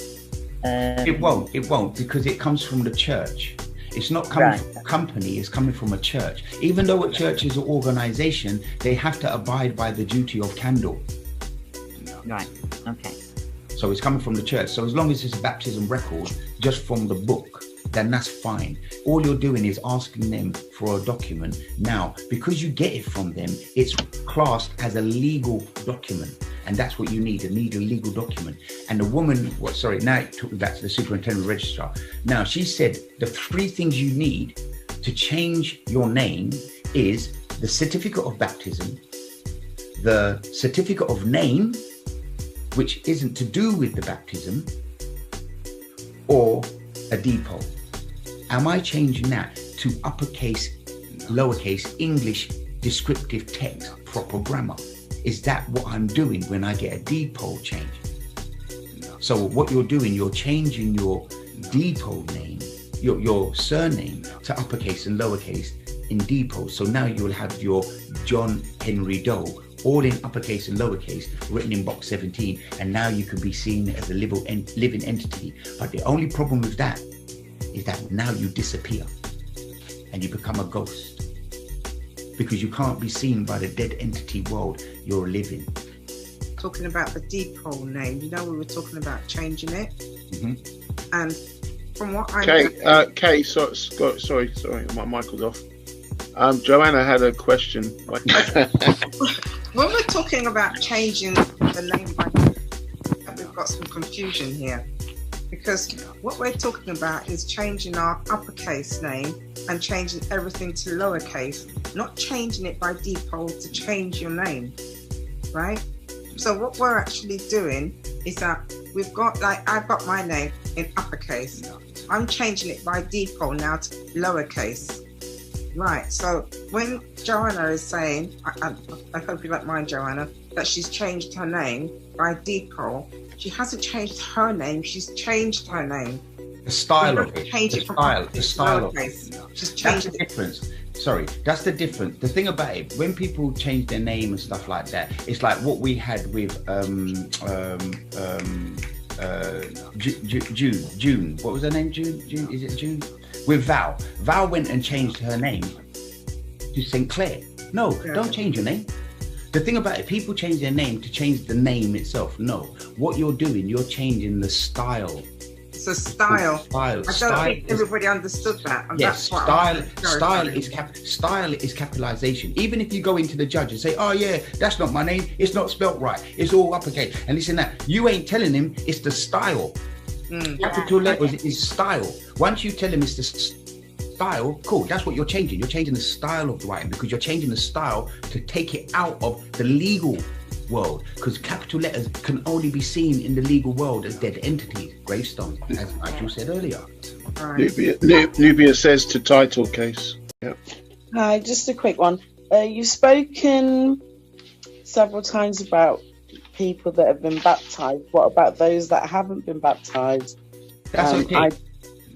It won't, because it comes from the church. It's not coming from a company, it's coming from a church. Even though a church is an organization, they have to abide by the duty of candor. Right, okay. So it's coming from the church. So as long as it's a baptism record just from the book, then that's fine. All you're doing is asking them for a document. Now, because you get it from them, it's classed as a legal document. And that's what you need a legal document. And the woman, now talking back to the superintendent registrar. Now, she said the 3 things you need to change your name is the certificate of baptism, the certificate of name, which isn't to do with the baptism, or a depot. Am I changing that to uppercase, lowercase, English, descriptive text, proper grammar? Is that what I'm doing when I get a depot change? So what you're doing, you're changing your depot name, your surname to uppercase and lowercase in depot. So now you will have your John Henry Doe, all in uppercase and lowercase, written in box 17, and now you can be seen as a living entity. But the only problem with that is that now you disappear and you become a ghost, because you can't be seen by the dead entity world. You're living. Talking about the depot name, you know, we were talking about changing it, and from what I Kay, sorry, my mic was off. Joanna had a question. When we're talking about changing the name, we've got some confusion here, because what we're talking about is changing our uppercase name and changing everything to lowercase, not changing it by default to change your name, right? So what we're actually doing is that we've got, like, I've got my name in uppercase. I'm changing it by default now to lowercase. Right, so when Joanna is saying, I hope you don't mind, Joanna, that she's changed her name by default, she hasn't changed her name, she's changed her name. The style of it. The style of it. She's changed the difference. Sorry, that's the difference. The thing about it, when people change their name and stuff like that, it's like what we had with June. What was her name? June? Is it June? With Val. Val went and changed her name to St. Clair. No, don't change your name. The thing about it, people change their name to change the name itself. No, what you're doing, you're changing the style. It's a style. I don't think everybody understood that. And yes, that's style is capitalization. Even if you go into the judge and say, "Oh yeah, that's not my name. It's not spelt right. It's all uppercase." And listen, that you ain't telling him it's the style. Capital letters is style. Once you tell him it's the style, cool. That's what you're changing. You're changing the style of writing, because you're changing the style to take it out of the legal world, because capital letters can only be seen in the legal world as dead entities, gravestones, as Nigel said earlier. Nubia says to title case. Yep. Hi, just a quick one. You've spoken several times about people that have been baptized. What about those that haven't been baptized? That's okay.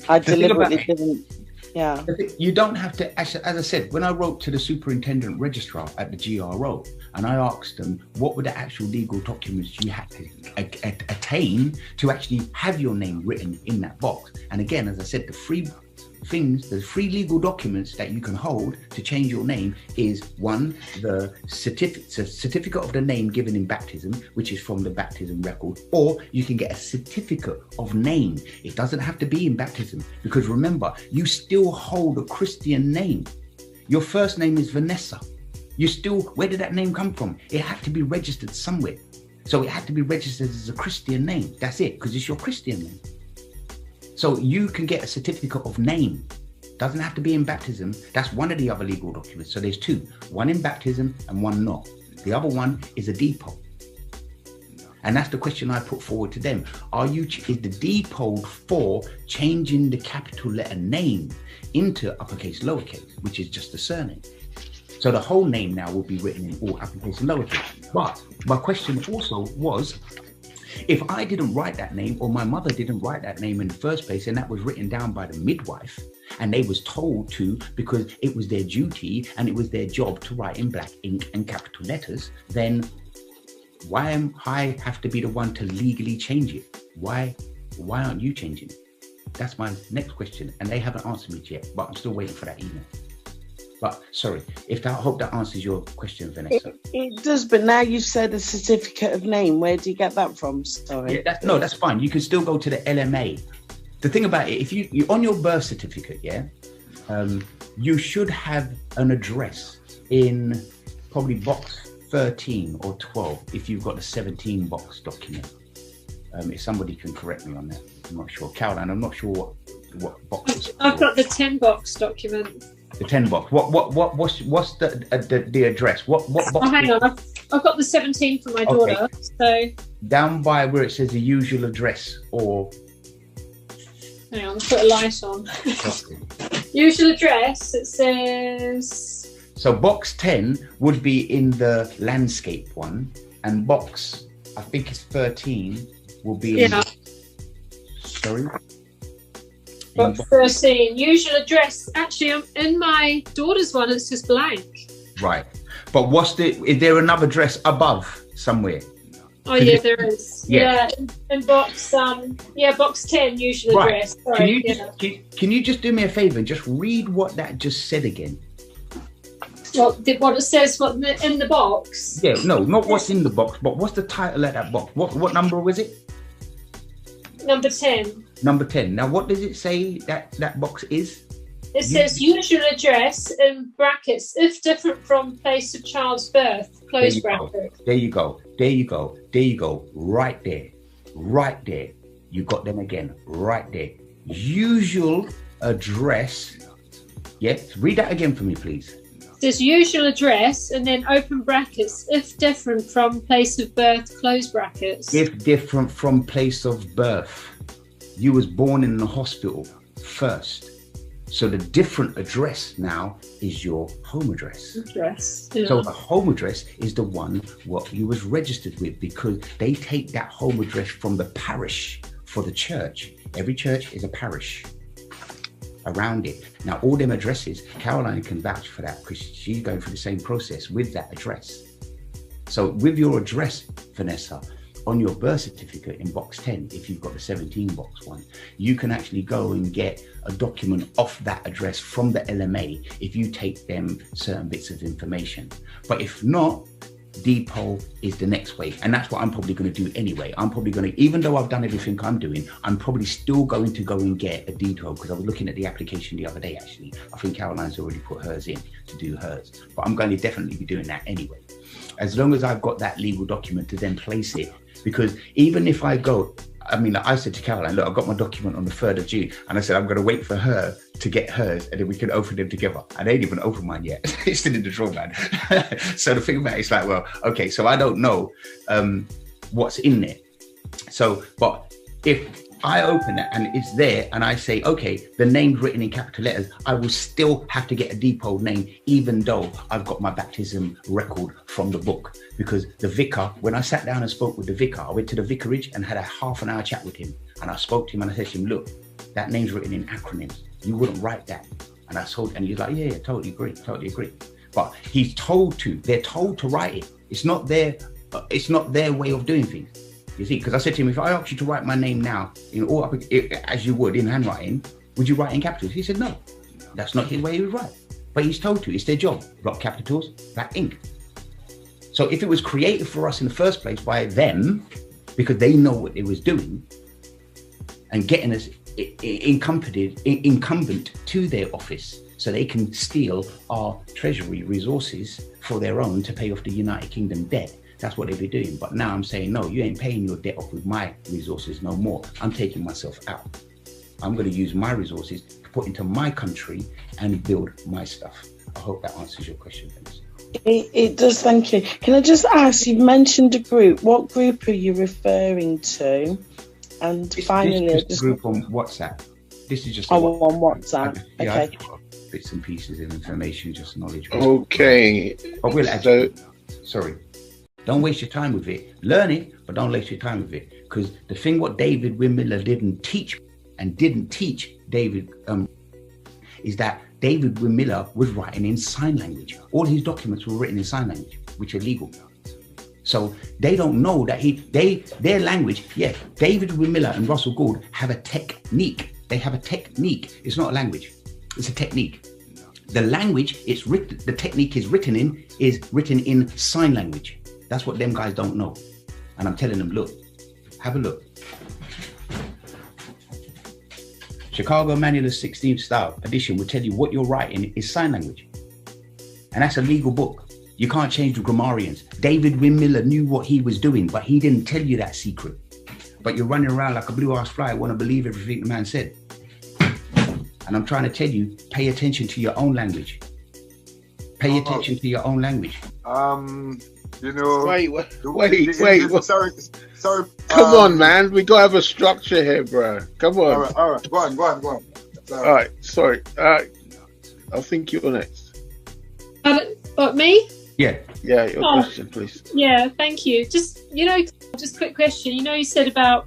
I deliberately didn't. Yeah. You don't have to, as I said, when I wrote to the superintendent registrar at the GRO and I asked them what were the actual legal documents you had to attain to actually have your name written in that box. And again, as I said, the free legal documents that you can hold to change your name is one, the certificate of the name given in baptism, which is from the baptism record, or you can get a certificate of name. It doesn't have to be in baptism, because remember, you still hold a Christian name. Your first name is Vanessa. Where did that name come from? It had to be registered somewhere. So it had to be registered as a Christian name. That's it, because it's your Christian name. So you can get a certificate of name. Doesn't have to be in baptism. That's one of the other legal documents. So there's two, one in baptism and one not. The other one is a depot. And that's the question I put forward to them. Is the depot for changing the capital letter name into uppercase, lowercase, which is just the surname? So the whole name now will be written in all uppercase and lowercase. But my question also was, if I didn't write that name, or my mother didn't write that name in the first place, and that was written down by the midwife, and they was told to, because it was their duty and it was their job to write in black ink and capital letters, then why am I have to be the one to legally change it? Why aren't you changing it? That's my next question, and they haven't answered me yet, but I'm still waiting for that email. But sorry, I hope that answers your question, Vanessa. It does, but now you've said a certificate of name. Where do you get that from? Sorry. Yeah, that's fine. You can still go to the LMA. The thing about it, if you on your birth certificate, you should have an address in probably box 13 or 12 if you've got the 17 box document. If somebody can correct me on that, I'm not sure. Caroline, I'm not sure what box. I've got the 10 box document. The 10 box. What's the address? What box? Oh, hang on. I've got the 17 for my daughter. Okay. So down by where it says the usual address, or hang on, put a light on. Usual address. It says. So box 10 would be in the landscape one, and box, I think it's 13, will be in. Yeah. Sorry. Box 13, usual address. Actually, in my daughter's one, it's just blank. Right. But is there another address above somewhere? Oh yeah, there is. Yeah. In box box 10, usual address. Sorry, Can you just do me a favor and just read what that just said again? What it says in the box? Yeah, no, not what's in the box, but what's the title of that box? What number was it? Number 10. Number 10. Now, what does it say that box is? It says usual address in brackets, if different from place of child's birth, close bracket. There you go. There you go. There you go. Right there. Right there. You got them again. Right there. Usual address. Yes. Read that again for me, please. It says usual address and then open brackets, if different from place of birth, close brackets. If different from place of birth. You was born in the hospital first. So the different address now is your home address. Yeah. So the home address is the one what you was registered with, because they take that home address from the parish for the church. Every church is a parish around it. Now, all them addresses, Caroline can vouch for that because she's going through the same process with that address. So with your address, Vanessa, on your birth certificate in box 10, if you've got the 17 box one, you can actually go and get a document off that address from the LMA if you take them certain bits of information. But if not, Depot is the next way. And that's what I'm probably going to do anyway. I'm probably going to, even though I've done everything I'm doing, I'm probably still going to go and get a Depot, because I was looking at the application the other day, actually. I think Caroline's already put hers in to do hers. But I'm going to definitely be doing that anyway. As long as I've got that legal document to then place it. Because even if I go, I mean, I said to Caroline, look, I've got my document on the 3rd of June. And I said, I'm going to wait for her to get hers and then we can open them together. I ain't even opened mine yet. It's still in the drawer, man. So the thing about it is like, well, okay, so I don't know what's in there. So, but if I open it and it's there and I say, okay, the name's written in capital letters, I will still have to get a Depot name, even though I've got my baptism record from the book. Because the vicar, when I sat down and spoke with the vicar, I went to the vicarage and had a half an hour chat with him. And I spoke to him and I said to him, look, that name's written in acronyms. You wouldn't write that. And I told, and he's like, yeah, totally agree. But they're told to write it. It's not their way of doing things. You see, because I said to him, if I asked you to write my name now, as you would in handwriting, would you write in capitals? He said, no, that's not his way he would write. But he's told to, it's their job. Block capitals, black ink. So if it was created for us in the first place by them, because they know what they was doing, and getting us incumbent to their office, so they can steal our treasury resources for their own to pay off the United Kingdom debt. That's what they'd be doing. But now I'm saying, no, you ain't paying your debt off with my resources no more. I'm taking myself out. I'm going to use my resources to put into my country and build my stuff. I hope that answers your question, Vanessa. It does, thank you. Can I just ask, you've mentioned a group. What group are you referring to? And finally, this is a group on WhatsApp. This is just on WhatsApp. Okay. Bits and pieces of information, just knowledge. Okay. But we'll add. Sorry. Don't waste your time with it. Learn it, but don't waste your time with it. Because the thing what David Wynn-Miller didn't teach David is that David Wynn-Miller was writing in sign language. All his documents were written in sign language, which are legal. So they don't know that their language, yeah, David Wynn-Miller and Russell Gould have a technique. They have a technique. It's not a language. It's a technique. The language it's written, the technique is written in sign language. That's what them guys don't know. And I'm telling them, look, have a look. Chicago Manual of 16th Style Edition will tell you what you're writing is sign language. And that's a legal book. You can't change the grammarians. David Wynn-Miller knew what he was doing, but he didn't tell you that secret. But you're running around like a blue-ass fly, want to believe everything the man said. And I'm trying to tell you, pay attention to your own language. Pay attention to your own language. You know, wait. Sorry. Come on, man. We gotta have a structure here, bro. Come on. All right. Go on. All right. Sorry. I think you're next. What, me? Yeah. Yeah. Your question, please. Yeah. Thank you. Just quick question. You said about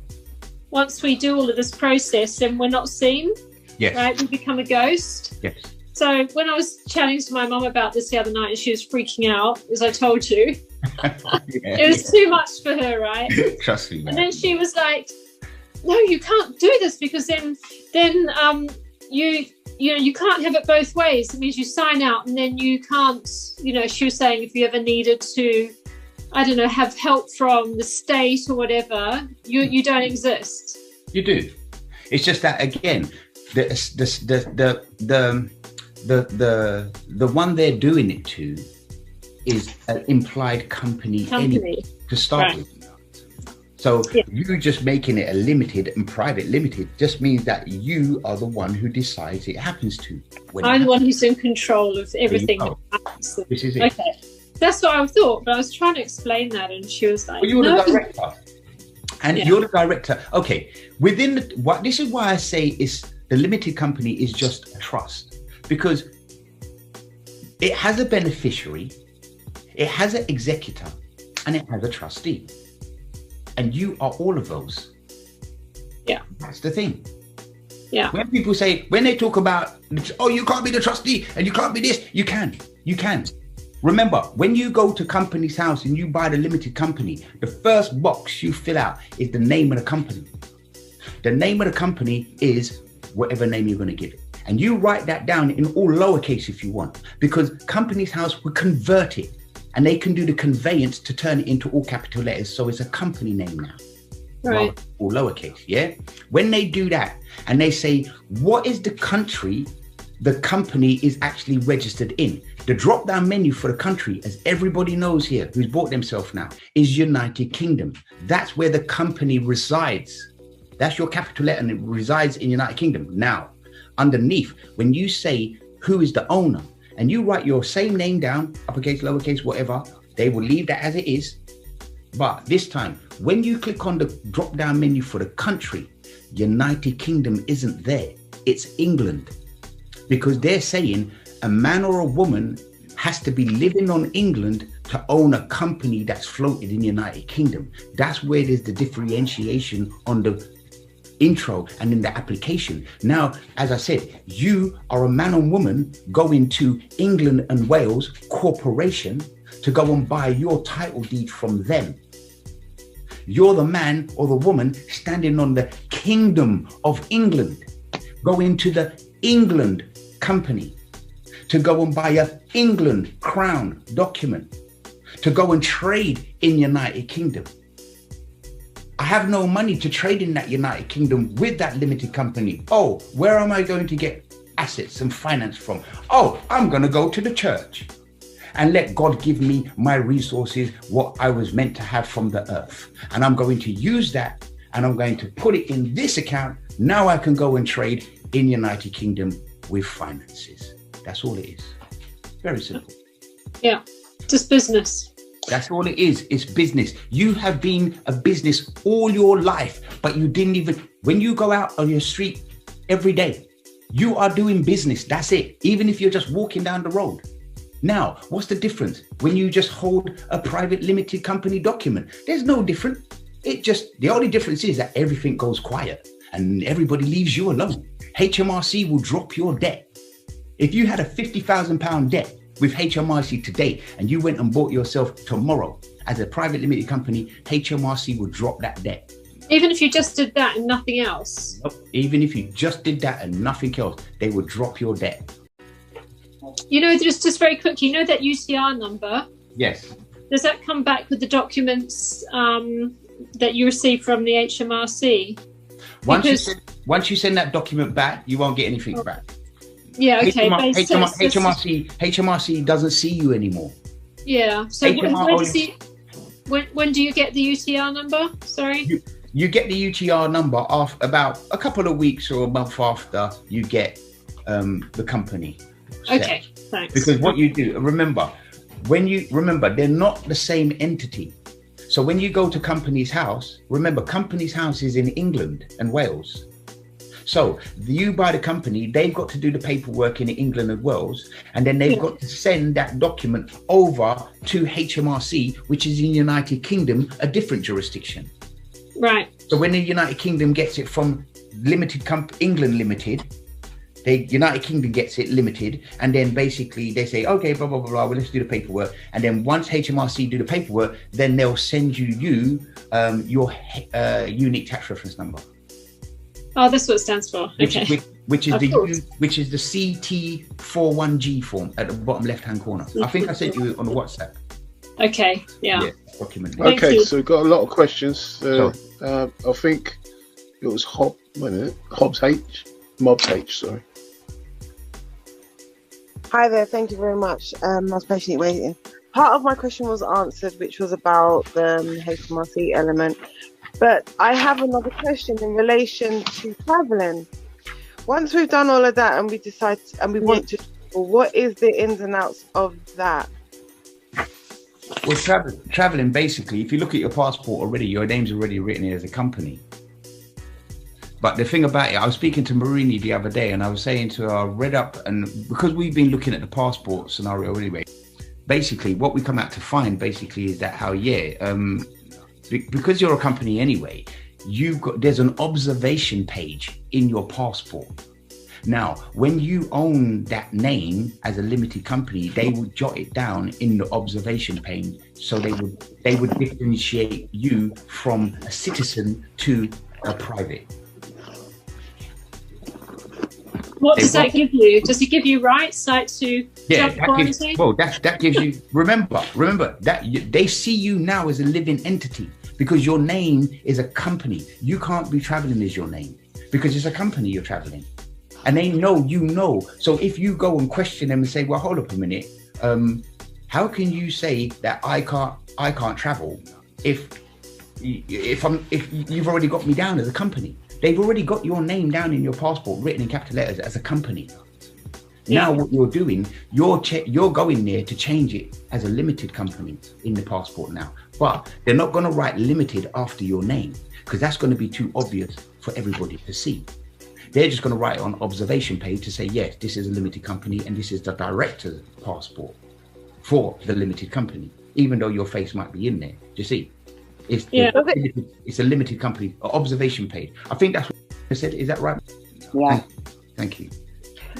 once we do all of this process, then we're not seen. Yes. Right? We become a ghost. Yes. So when I was chatting to my mum about this the other night, and she was freaking out, as I told you, it was too much for her, right? Trust me, man. And then she was like, "No, you can't do this because then you can't have it both ways. It means you sign out and then you can't." She was saying if you ever needed to, I don't know, have help from the state or whatever, you don't exist. You do. It's just that again, the one they're doing it to is an implied company. Anyway, to start with. So you just making it a limited and private limited just means that you are the one who decides it happens to. I'm the one who's in control of everything. This is it. Okay, that's what I thought, but I was trying to explain that, and she was like, well, you're no. the director. And you're the director. Okay, this is why I say the limited company is just a trust, because it has a beneficiary, it has an executor, and it has a trustee. And you are all of those. Yeah. That's the thing. Yeah. When people say, when they talk about, oh, you can't be the trustee and you can't be this, you can. Remember, when you go to company's house and you buy the limited company, the first box you fill out is the name of the company. The name of the company is whatever name you're going to give it. And you write that down in all lowercase if you want, because company's house will convert it and they can do the conveyance to turn it into all capital letters. So it's a company name now. Right. Or lowercase, yeah? When they do that and they say, what is the country the company is actually registered in? The drop-down menu for the country, as everybody knows here who's bought themselves now, is United Kingdom. That's where the company resides. That's your capital letter and it resides in United Kingdom. Now, underneath, when you say who is the owner and you write your same name down, uppercase, lowercase, whatever, they will leave that as it is. But this time, when you click on the drop-down menu for the country, United Kingdom isn't there. It's England. Because they're saying a man or a woman has to be living on England to own a company that's floated in the United Kingdom. That's where there's the differentiation on the intro and in the application. Now, as I said, you are a man and woman going to England and Wales Corporation to go and buy your title deed from them. You're the man or the woman standing on the Kingdom of England, going to the England company to go and buy a England crown document to go and trade in United Kingdom. I have no money to trade in that United Kingdom with that limited company. Oh, where am I going to get assets and finance from? Oh, I'm going to go to the church and let God give me my resources, what I was meant to have from the earth. And I'm going to use that and I'm going to put it in this account. Now I can go and trade in United Kingdom with finances. That's all it is. Very simple. Yeah, just business. That's all it is. It's business. You have been a business all your life, but you didn't even, when you go out on your street every day, you are doing business. That's it. Even if you're just walking down the road. Now, what's the difference when you just hold a private limited company document? There's no difference. The only difference is that everything goes quiet and everybody leaves you alone. HMRC will drop your debt. If you had a £50,000 debt with HMRC today and you went and bought yourself tomorrow as a private limited company, HMRC will drop that debt. Even if you just did that and nothing else? Nope. Even if you just did that and nothing else, they will drop your debt. You know, just very quickly, you know that UTR number? Yes. Does that come back with the documents that you receive from the HMRC? Once you send that document back, you won't get anything back. Yeah, okay. HMRC doesn't see you anymore. Yeah. So when do you get the UTR number? Sorry? You get the UTR number after about a couple of weeks or a month after you get the company set. Okay, thanks. Because what you do, remember, they're not the same entity. So when you go to company's house, remember, company's house is in England and Wales. So you buy the company, they've got to do the paperwork in England and Wales, and then they've got to send that document over to HMRC, which is in United Kingdom, a different jurisdiction. Right. So when the United Kingdom gets it from England Limited, United Kingdom gets it limited, and then basically they say, okay, blah, blah, blah, blah, well, let's do the paperwork. And then once HMRC do the paperwork, then they'll send you your unique tax reference number. Oh, that's what it stands for. Okay. Which is the CT41G form at the bottom left-hand corner. I think I sent you on the WhatsApp. Okay, yeah. Document. Okay, so we've got a lot of questions. I think it was Mobs H, sorry. Hi there, thank you very much. I was patiently waiting. Part of my question was answered, which was about the HMRC element. But I have another question in relation to traveling. Once we've done all of that and we decide and we want to, what is the ins and outs of that? Well, traveling, basically, if you look at your passport already, your name's already written in as a company. But the thing about it, I was speaking to Marini the other day and I was saying to her, I read up, and because we've been looking at the passport scenario anyway, basically what we come out to find basically is that because you're a company anyway, there's an observation page in your passport. Now, when you own that name as a limited company, they would jot it down in the observation page, so they would differentiate you from a citizen to a private. What does that give you? Does it give you rights, like to jump quarantine? That gives you. Remember that they see you now as a living entity because your name is a company. You can't be traveling as your name because it's a company you're traveling, and they know you know. So if you go and question them and say, "Well, hold up a minute, how can you say that I can't travel if you've already got me down as a company?" They've already got your name down in your passport, written in capital letters as a company. Yeah. Now what you're doing, you're going there to change it as a limited company in the passport now. But they're not going to write limited after your name because that's going to be too obvious for everybody to see. They're just going to write it on observation page to say, yes, this is a limited company and this is the director's passport for the limited company, even though your face might be in there. Do you see? It's a limited company observation page. I think that's what I said. Is that right? Yeah. Thank you.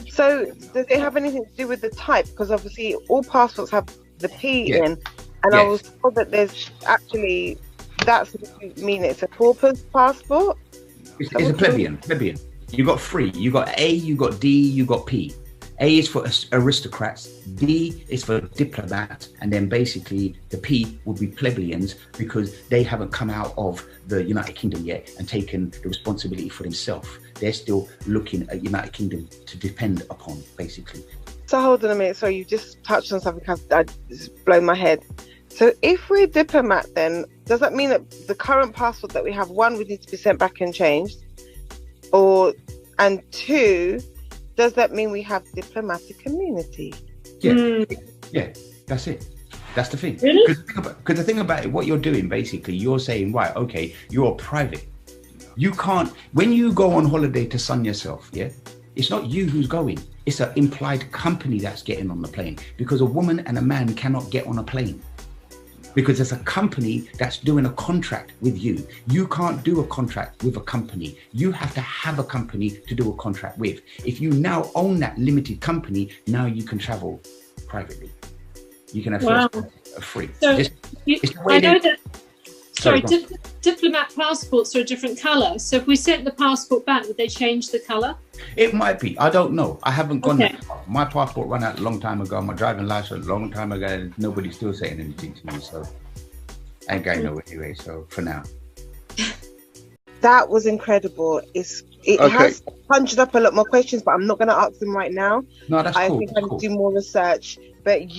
So does it have anything to do with the type? Because obviously all passports have the P in, and I was told that there's actually, that's mean it's a pauper's passport. It's a plebeian. You got three. You got A, you got D, you got P. A is for aristocrats, D is for diplomats, and then basically the P would be plebeians because they haven't come out of the United Kingdom yet and taken the responsibility for themselves. They're still looking at United Kingdom to depend upon, basically. So hold on a minute. So you just touched on something that just blown my head. So if we're diplomat, then does that mean that the current passport that we have, one, would need to be sent back and changed, and two, does that mean we have diplomatic immunity? Yeah, that's it. That's the thing. Really? Because the thing about it, what you're doing, basically, you're saying, right, okay, you're private. You can't, when you go on holiday to sun yourself, it's not you who's going. It's an implied company that's getting on the plane because a woman and a man cannot get on a plane. Because it's a company that's doing a contract with you. You can't do a contract with a company. You have to have a company to do a contract with. If you now own that limited company, now you can travel privately. You can have first class free. So I know that. Sorry, diplomat passports are a different colour. So if we sent the passport back, would they change the colour? It might be. I don't know. I haven't gone that far. My passport ran out a long time ago. My driving license a long time ago. And nobody's still saying anything to me. So I ain't going nowhere anyway. So for now. That was incredible. It has punched up a lot more questions, but I'm not going to ask them right now. No, that's cool. I think I need to do more research. But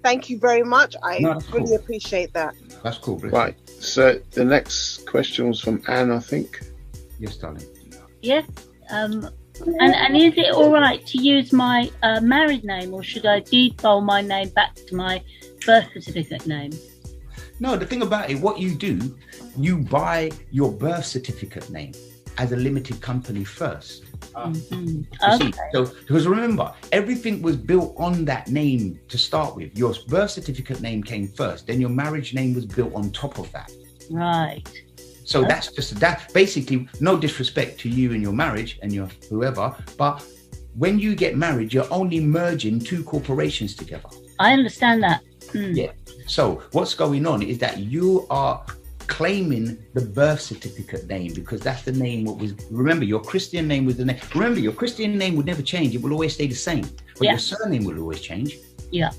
thank you very much. I really appreciate that. That's cool. Right. So the next question was from Anne, I think. Yes, darling. Yes. And is it all right to use my married name, or should I default my name back to my birth certificate name? No, the thing about it, what you do, you buy your birth certificate name as a limited company first. Okay. So, because remember, everything was built on that name to start with. Your birth certificate name came first, then your marriage name was built on top of that. Right. So that's just that. Basically, no disrespect to you and your marriage and your whoever, but when you get married, you're only merging two corporations together. I understand that. Yeah. So what's going on is that you are claiming the birth certificate name because that's the name what was. Remember, your Christian name was the name. Remember, your Christian name would never change. It will always stay the same, but your surname will always change. Yeah.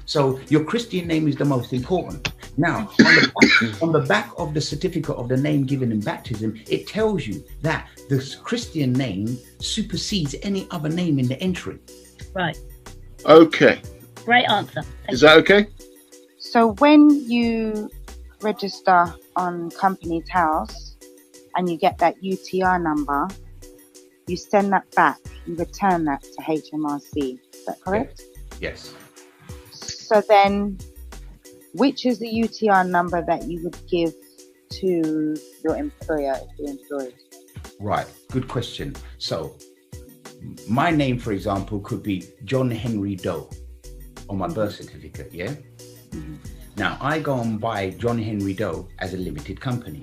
So your Christian name is the most important. Now, on the back of the certificate of the name given in baptism, it tells you that the Christian name supersedes any other name in the entry. Right. Okay. Great answer. Is that okay? So when you register on Companies House and you get that UTR number, you send that back, you return that to HMRC. Is that correct? Yes. So then, which is the UTR number that you would give to your employer if you're employed? Right, good question. So, my name, for example, could be John Henry Doe on my birth certificate, yeah? Now, I go and buy John Henry Doe as a limited company.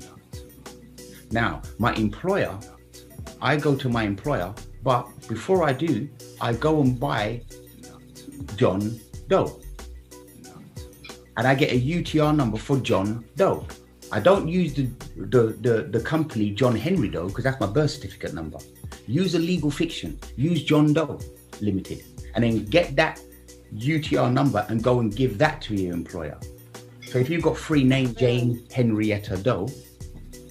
Now, my employer, I go to my employer, but before I do, I go and buy John Doe. And I get a UTR number for John Doe. I don't use the company John Henry Doe because that's my birth certificate number. Use a legal fiction. Use John Doe Limited, and then get that UTR number and go and give that to your employer. So if you've got free name Jane Henrietta Doe,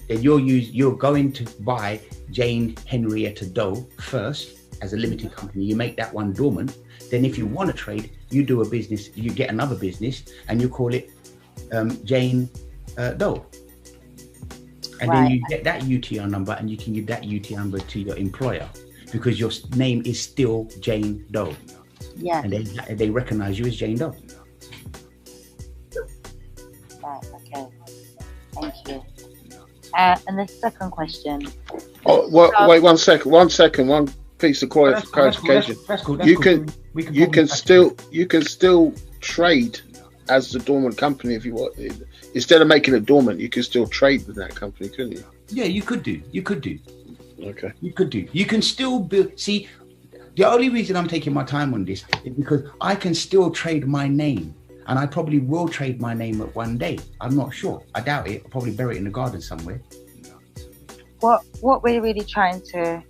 then you're going to buy Jane Henrietta Doe first as a limited company. You make that one dormant. Then if you want to trade, you do a business, you get another business and you call it Jane Doe. And then you get that UTR number and you can give that UTR number to your employer because your name is still Jane Doe. Yeah. And they recognize you as Jane Doe. Right, okay. Thank you. And the second question. Oh, wait 1 second. 1 second. One piece of clarification. That's cool. You can still trade as the dormant company if you want. Instead of making it dormant, you can still trade with that company, couldn't you? Yeah, you could do. Okay. You could do. You can still build. See, the only reason I'm taking my time on this is because I can still trade my name. And I probably will trade my name at one day. I'm not sure. I doubt it. I'll probably bury it in the garden somewhere. What we're really trying to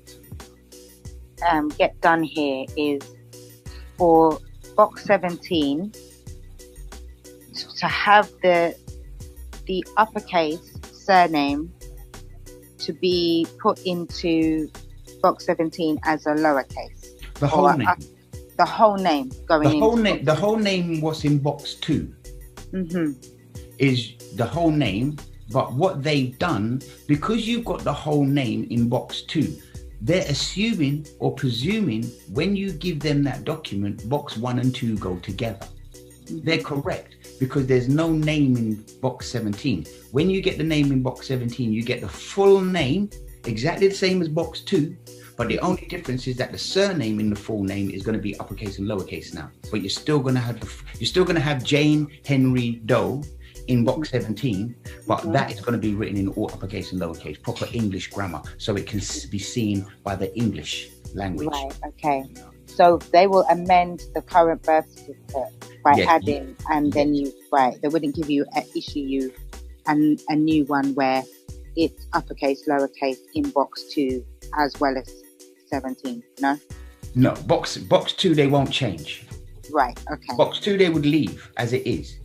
get done here is for box 17 to have the uppercase surname to be put into box 17 as a lowercase. The whole name. The whole name going in. The whole name was in box 2. Is the whole name, but what they've done, because you've got the whole name in box 2, they're assuming or presuming when you give them that document, box 1 and 2 go together. They're correct because there's no name in box 17. When you get the name in box 17, you get the full name, exactly the same as box 2. But the only difference is that the surname in the full name is going to be uppercase and lowercase now. But you're still going to have Jane Henry Doe in box 17, but that is going to be written in all uppercase and lowercase, proper English grammar, so it can be seen by the English language. Right. Okay. So they will amend the current birth certificate by adding, and then they wouldn't issue you a new one where it's uppercase, lowercase in box 2 as well as 17, no? No, box 2 they won't change. Right, okay. Box 2 they would leave as it is.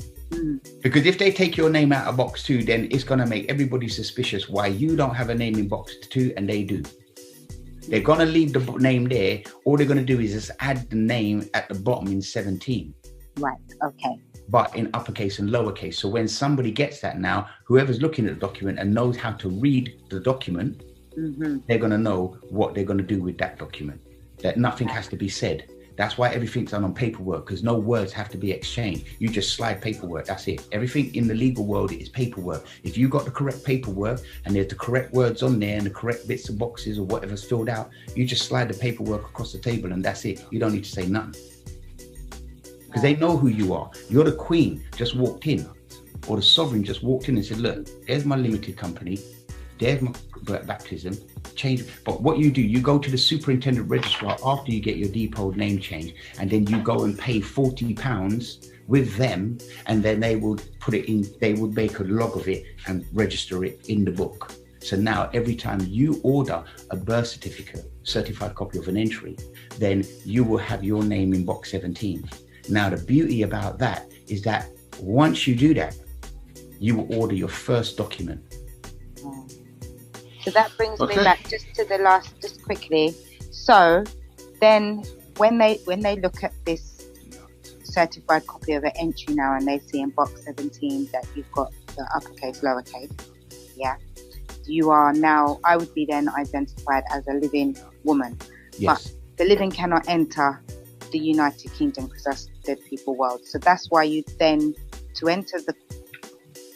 Because if they take your name out of box 2, then it's going to make everybody suspicious why you don't have a name in box 2 and they do. They're going to leave the name there. All they're going to do is just add the name at the bottom in 17. Right, okay. But in uppercase and lowercase. So when somebody gets that now, whoever's looking at the document and knows how to read the document, they're going to know what they're going to do with that document. That nothing has to be said. That's why everything's done on paperwork, because no words have to be exchanged. You just slide paperwork, that's it. Everything in the legal world is paperwork. If you got the correct paperwork and there's the correct words on there and the correct bits of boxes or whatever's filled out, you just slide the paperwork across the table and that's it. You don't need to say nothing. Because they know who you are. You're the queen, just walked in, or the sovereign just walked in and said, look, here's my limited company. there's my baptism, change. But what you do, you go to the superintendent registrar after you get your depot name change, and then you go and pay £40 with them, and then they will put it in, they will make a log of it and register it in the book. So now every time you order a birth certificate, certified copy of an entry, then you will have your name in box 17. Now the beauty about that is that once you do that, you will order your first document. So that brings me back just to the last, just quickly. So then when they look at this certified copy of an entry now, and they see in box 17 that you've got the uppercase, lowercase, yeah, you are now, I would be then identified as a living woman. Yes. But the living cannot enter the United Kingdom because that's dead people world. So that's why you then, to enter the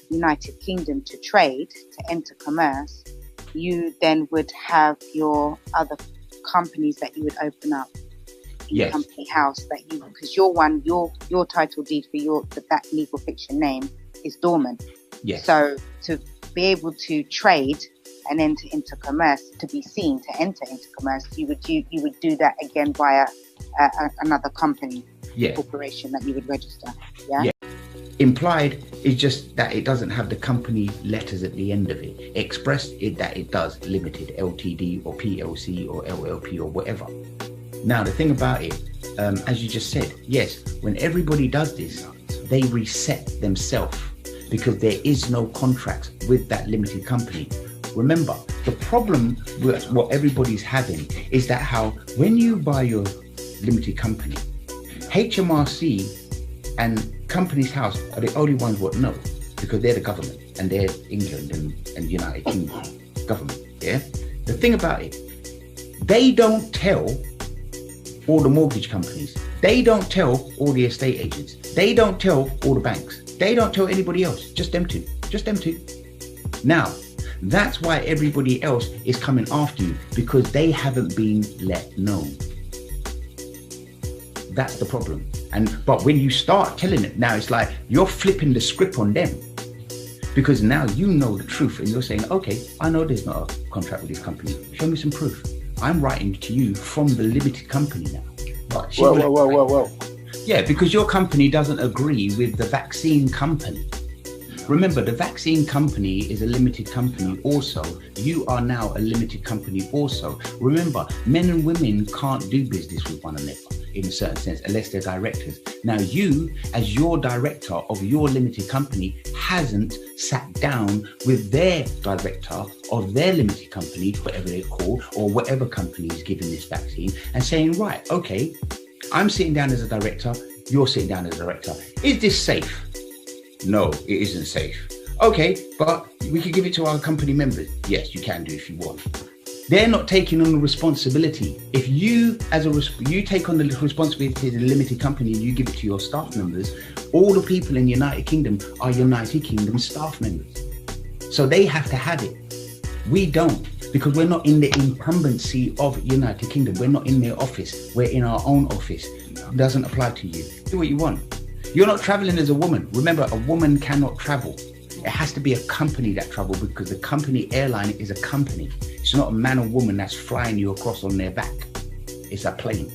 United Kingdom to trade, to enter commerce, you then would have your other companies that you would open up. Yes. Company house that you, because your title deed for that legal fiction name is dormant. Yes. So to be able to trade and enter into commerce, to be seen to enter into commerce, you would do that again via another company, corporation that you would register. Yeah. Implied is just that it doesn't have the company letters at the end of it. Expressed is that it does limited, LTD or PLC or LLP or whatever. Now the thing about it, as you just said, yes, when everybody does this, they reset themselves because there is no contract with that limited company. Remember, the problem with what everybody's having is that how when you buy your limited company, HMRC and Companies House are the only ones what know, because they're the government and they're England and United Kingdom government. Yeah. The thing about it, they don't tell all the mortgage companies. They don't tell all the estate agents. They don't tell all the banks. They don't tell anybody else. Just them two. Just them two. Now, that's why everybody else is coming after you, because they haven't been let know. That's the problem. But when you start telling it now, it's like you're flipping the script on them, because now you know the truth and you're saying, okay, I know there's not a contract with this company. Show me some proof. I'm writing to you from the limited company now. But Well. yeah, because your company doesn't agree with the vaccine company. Remember, the vaccine company is a limited company also. You are now a limited company also. Remember, men and women can't do business with one another in a certain sense unless they're directors. Now you, as your director of your limited company, hasn't sat down with their director of their limited company, whatever they're called, or whatever company is giving this vaccine, and saying, right, okay, I'm sitting down as a director, you're sitting down as a director. Is this safe? No, it isn't safe. Okay, but we could give it to our company members. Yes, you can do if you want. They're not taking on the responsibility. If you, you take on the responsibility of the limited company and you give it to your staff members, all the people in the United Kingdom are United Kingdom staff members. So they have to have it. We don't, because we're not in the incumbency of United Kingdom. We're not in their office. We're in our own office. It doesn't apply to you. Do what you want. You're not traveling as a woman. Remember, a woman cannot travel. It has to be a company that travels, because the company airline is a company. It's not a man or woman that's flying you across on their back. It's a plane.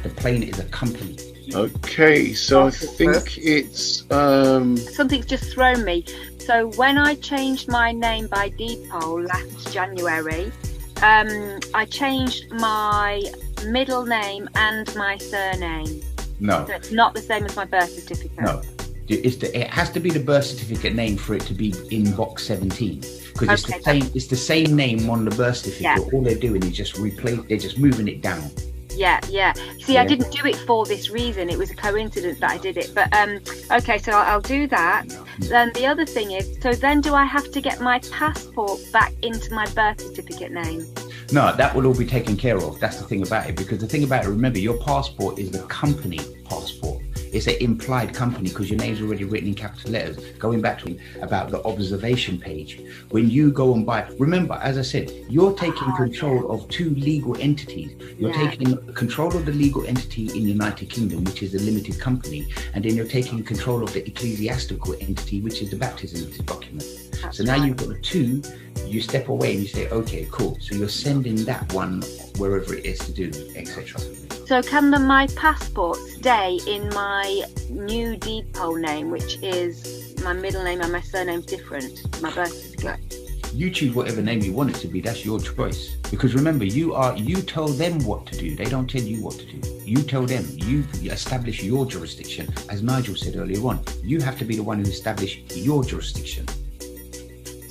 The plane is a company. Okay, so I think it's Something's just thrown me. So when I changed my name by deed poll last January, I changed my middle name and my surname. No. So it's not the same as my birth certificate. No. It has to be the birth certificate name for it to be in box 17, because it's the same name on the birth certificate. Yeah. All they're doing is just they're just moving it down. Yeah. See, I didn't do it for this reason. It was a coincidence that I did it. But okay, so I'll do that. Then the other thing is, so then do I have to get my passport back into my birth certificate name? No, that will all be taken care of. That's the thing about it, because the thing about it, remember, your passport is the company passport. It's an implied company because your name's already written in capital letters. Going back to about the observation page, when you go and buy, remember, as I said, you're taking control of two legal entities. You're taking control of the legal entity in the United Kingdom, which is a limited company, and then you're taking control of the ecclesiastical entity, which is the baptism document. So now you've got the two you step away and you say, okay, cool. So you're sending that one wherever it is to do, etc. So can my passport stay in my new deed poll name, which is my middle name and my surname's different, my birth certificate? You choose whatever name you want it to be. That's your choice. Because remember, you tell them what to do. They don't tell you what to do. You tell them. You establish your jurisdiction. As Nigel said earlier on, you have to be the one who established your jurisdiction.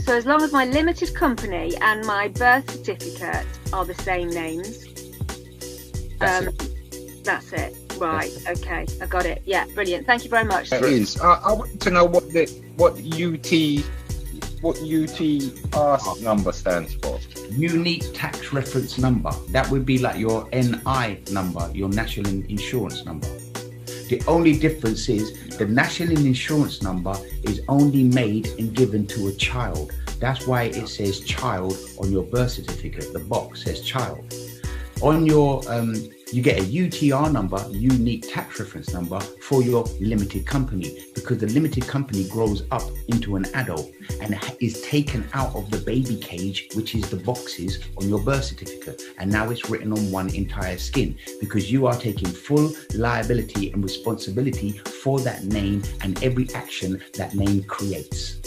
So as long as my limited company and my birth certificate are the same names, that's it. Right. Okay. I got it. Yeah. Brilliant. Thank you very much. It is. I want to know what UTR number stands for. Unique tax reference number. That would be like your NI number, your national insurance number. The only difference is the national insurance number is only made and given to a child. That's why it says child on your birth certificate. The box says child. On your, you get a UTR number, unique tax reference number, for your limited company, because the limited company grows up into an adult and is taken out of the baby cage, which is the boxes on your birth certificate. And now it's written on one entire skin, because you are taking full liability and responsibility for that name and every action that name creates.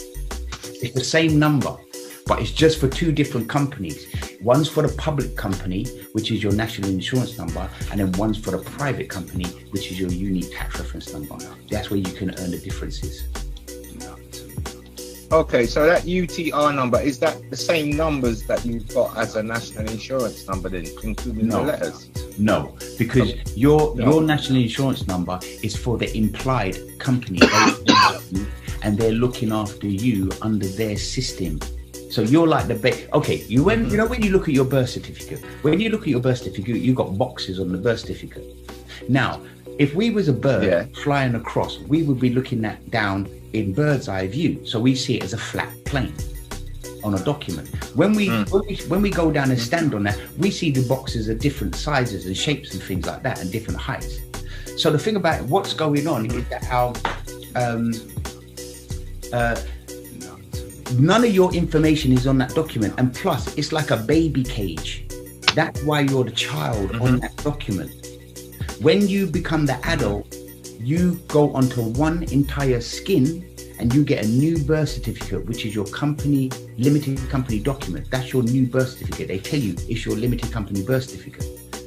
It's the same number, but it's just for two different companies. One's for the public company, which is your national insurance number, and then one's for the private company, which is your unique tax reference number. That's where you can earn the differences. Okay, so that UTR number, is that the same numbers that you've got as a national insurance number then, including the letters? No, because your national insurance number is for the implied company, and they're looking after you under their system. So you're like the okay. When you look at your birth certificate, you got boxes on the birth certificate. Now, if we was a bird flying across, we would be looking at down in bird's eye view. So we see it as a flat plane on a document. When we go down and stand on that, we see the boxes are different sizes and shapes and things like that, and different heights. So the thing about what's going on is that how none of your information is on that document, and plus it's like a baby cage. That's why you're the child on that document. When you become the adult, you go onto one entire skin and you get a new birth certificate, which is your company, limited company document. That's your new birth certificate. They tell you it's your limited company birth certificate.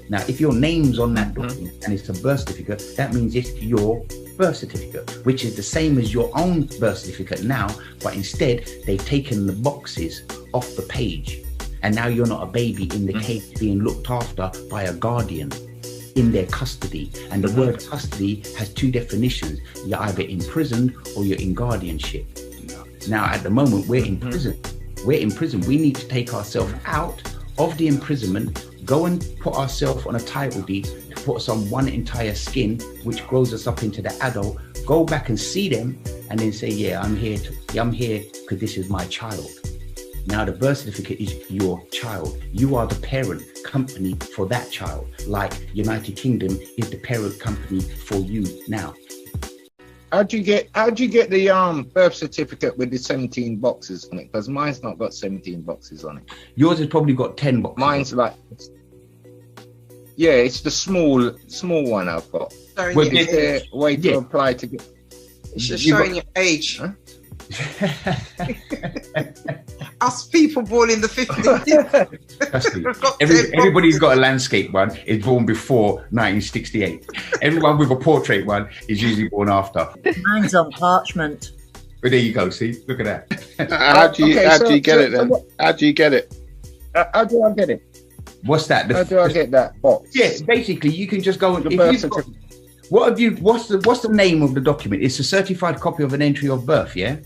Now, if your name's on that document and it's a birth certificate, that means it's your birth certificate, which is the same as your own birth certificate now, but instead they've taken the boxes off the page, and now you're not a baby in the cage being looked after by a guardian in their custody. And the word custody has two definitions: you're either imprisoned or you're in guardianship. Now at the moment we're in prison. We need to take ourselves out of the imprisonment, go and put ourselves on a title deed to put us on one entire skin, which grows us up into the adult, go back and see them, and then say, yeah, I'm here because this is my child. Now the birth certificate is your child. You are the parent company for that child, like United Kingdom is the parent company for you now. How'd you get the birth certificate with the 17 boxes on it? Because mine's not got 17 boxes on it. Yours has probably got 10 boxes. Mine's like, yeah, it's the small one I've got. Well, is there a way to apply to get? It's just showing your age. Huh? Us people born in the 50s. Everybody's got a landscape one is born before 1968. Everyone with a portrait one is usually born after. Mine's on parchment. But there you go. See, look at that. How do you get it then? How do you get it? How do I get it? What's that? How do I get that box? Yeah, basically you can just go and what's the name of the document? It's a certified copy of an entry of birth, yeah?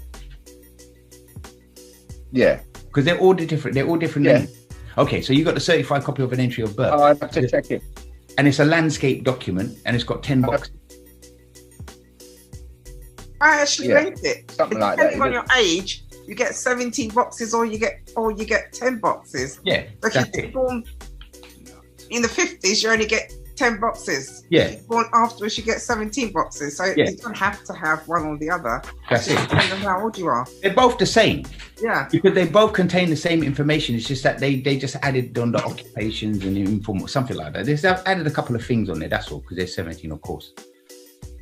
Yeah. Because they're all different names. Okay, so you got the certified copy of an entry of birth. Oh, I have to check it. And it's a landscape document and it's got 10 boxes. I actually linked it. Something like that. Depending on your age, you get 17 boxes or you get 10 boxes. Yeah. Like if you're born in the 50s, you only get 10 boxes. Yeah. Born afterwards, you get 17 boxes. So Yeah. you don't have to have one or the other. That's it. Depending on how old you are. They're both the same. Yeah. Because they both contain the same information. It's just that they just added on the occupations and informal, something like that. They've added a couple of things on there, that's all, because they're 17, of course.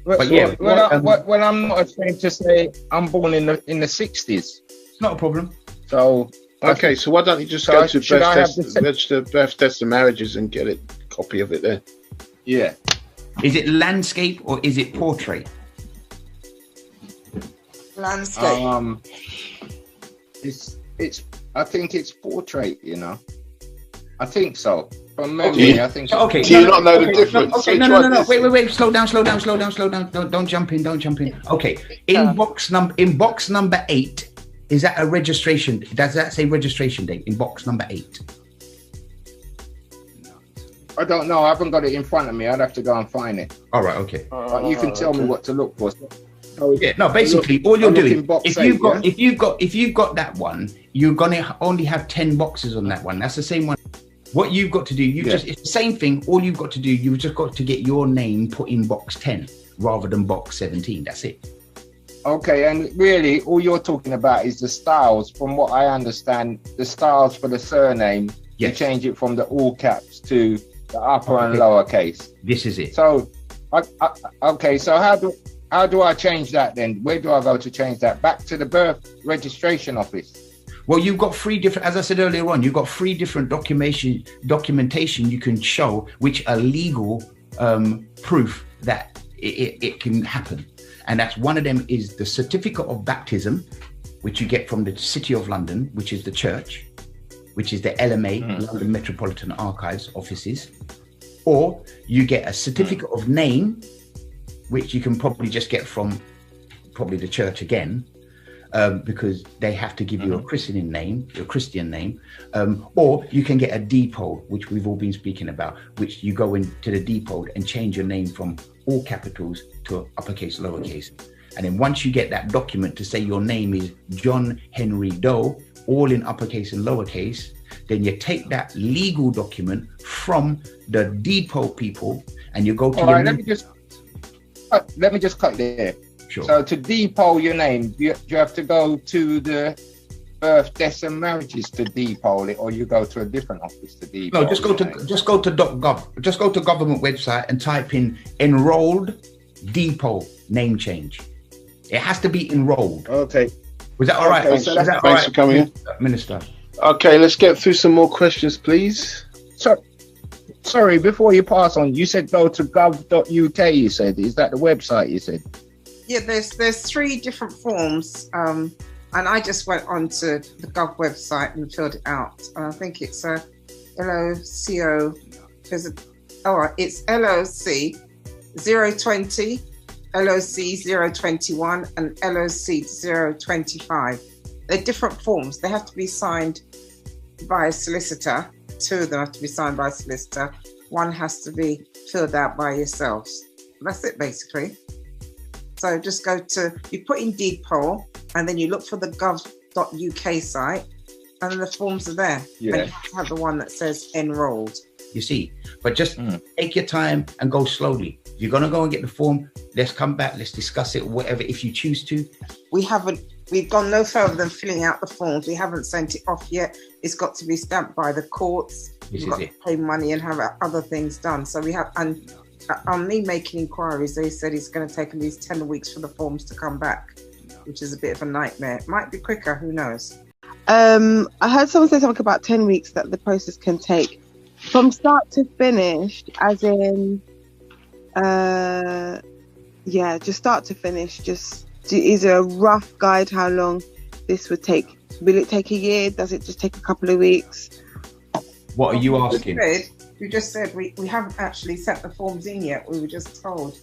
But yeah, well, I'm not ashamed to say I'm born in the 60s. It's not a problem. So okay, so why don't you just go to register birth, deaths and marriages and get a copy of it there? Yeah. Is it landscape or is it portrait? Landscape. It's I think it's portrait, you know. I think so. From memory, I think. Okay. Do you not know the difference? Okay, no. Wait. Slow down. Don't jump in. Okay. In box number 8, is that a registration? Does that say registration date in box number 8? I don't know. I haven't got it in front of me. I'd have to go and find it. All right. Okay. But you can tell me what to look for. Yeah, no, basically all you're doing, if you've got that one, you're gonna only have 10 boxes on that one. That's the same one. What you've got to do, it's the same thing. All you've got to do, you've just got to get your name put in box 10 rather than box 17. That's it. Okay, and really all you're talking about is the styles. From what I understand, the styles for the surname, you change it from the all caps to the upper and lower case. This is it. So okay, so how do I change that then? Where do I go to change that? Back to the birth registration office. Well, you've got 3 different, as I said earlier on, you've got 3 different documentation you can show, which are legal proof that it can happen. And that's one of them is the certificate of baptism, which you get from the City of London, which is the church, which is the LMA, London Metropolitan Archives offices. Or you get a certificate of name, which you can probably just get from probably the church again, because they have to give you a christening name, your Christian name, or you can get a depot, which we've all been speaking about, which you go into the depot and change your name from all capitals to uppercase, lowercase. And then once you get that document to say your name is John Henry Doe, all in uppercase and lowercase, then you take that legal document from the depot people and you go to let me just cut there. Sure. So to depot your name, you have to go to the birth, deaths and marriages to depot it, or you go to a different office to depot. No, just go to .gov. Just go to government website and type in enrolled depot name change. It has to be enrolled. Okay. Was that all right? Okay, so thanks for coming in, Minister. Okay, let's get through some more questions, please. Sorry, before you pass on, you said go to gov.uk. You said, is that the website? You said. Yeah, there's 3 different forms, and I just went onto the Gov website and filled it out. I think it's a LOCO. It's LOC 020, LOC 021, and LOC 025. They're different forms. They have to be signed by a solicitor. 2 of them have to be signed by a solicitor. 1 has to be filled out by yourselves. That's it, basically. So just go to, you put in deed poll, and then you look for the gov.uk site, and then the forms are there. Yeah. And you have to have the one that says enrolled. You see, but just take your time and go slowly. You're going to go and get the form. Let's come back. Let's discuss it, whatever, if you choose to. We've gone no further than filling out the forms. We haven't sent it off yet. It's got to be stamped by the courts. We've got to pay money and have other things done. So we have, and on me making inquiries, they said it's going to take at least 10 weeks for the forms to come back, which is a bit of a nightmare. It might be quicker, who knows? I heard someone say something about 10 weeks that the process can take. From start to finish, as in, just start to finish. Is there a rough guide how long this would take? Will it take a year? Does it just take a couple of weeks? What are you asking? You just said we haven't actually sent the forms in yet. We were just told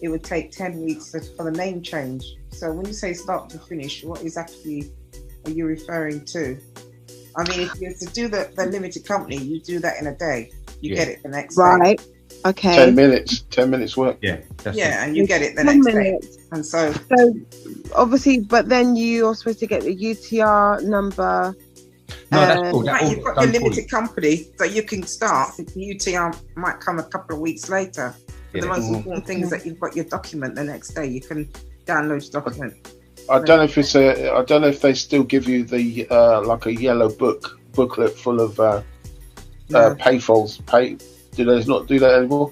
it would take 10 weeks for the name change. So when you say start to finish, what exactly are you referring to? I mean, if you have to do the limited company, you do that in a day. You get it the next day. Right. Okay. 10 minutes work. Yeah. And you get it the next day. And so obviously, but then you are supposed to get the UTR number No, that's cool. Right, you've got your limited company that you can start. The UTR might come a couple of weeks later. But the most important thing is that you've got your document the next day. You can download your document. I don't know if it's I don't know if they still give you the like a yellow booklet full of payfolds. Do they not do that anymore?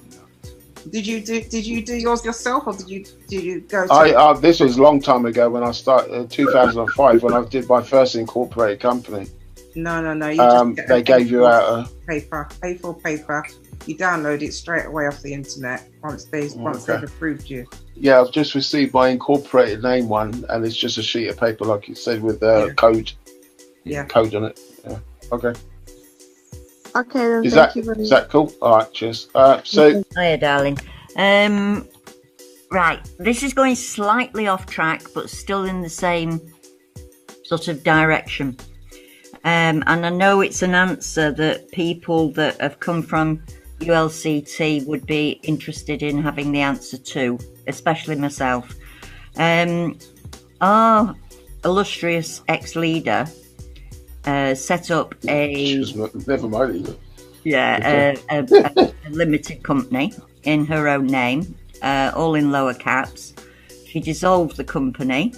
Did you do yours yourself, or did you go? To... This was a long time ago when I started 2005 when I did my first incorporated company. No. You just get they gave you out a A4 paper. You download it straight away off the internet once they've approved you. Yeah, I've just received my incorporated name one, and it's just a sheet of paper, like you said, with code. Yeah, code on it. Yeah. Okay. Okay, then. Is that cool? All right, cheers. So, hiya, darling. Right, this is going slightly off track, but still in the same sort of direction. And I know it's an answer that people that have come from ULCT would be interested in having the answer to, especially myself. Our illustrious ex-leader set up a limited company in her own name, all in lower caps. She dissolved the company.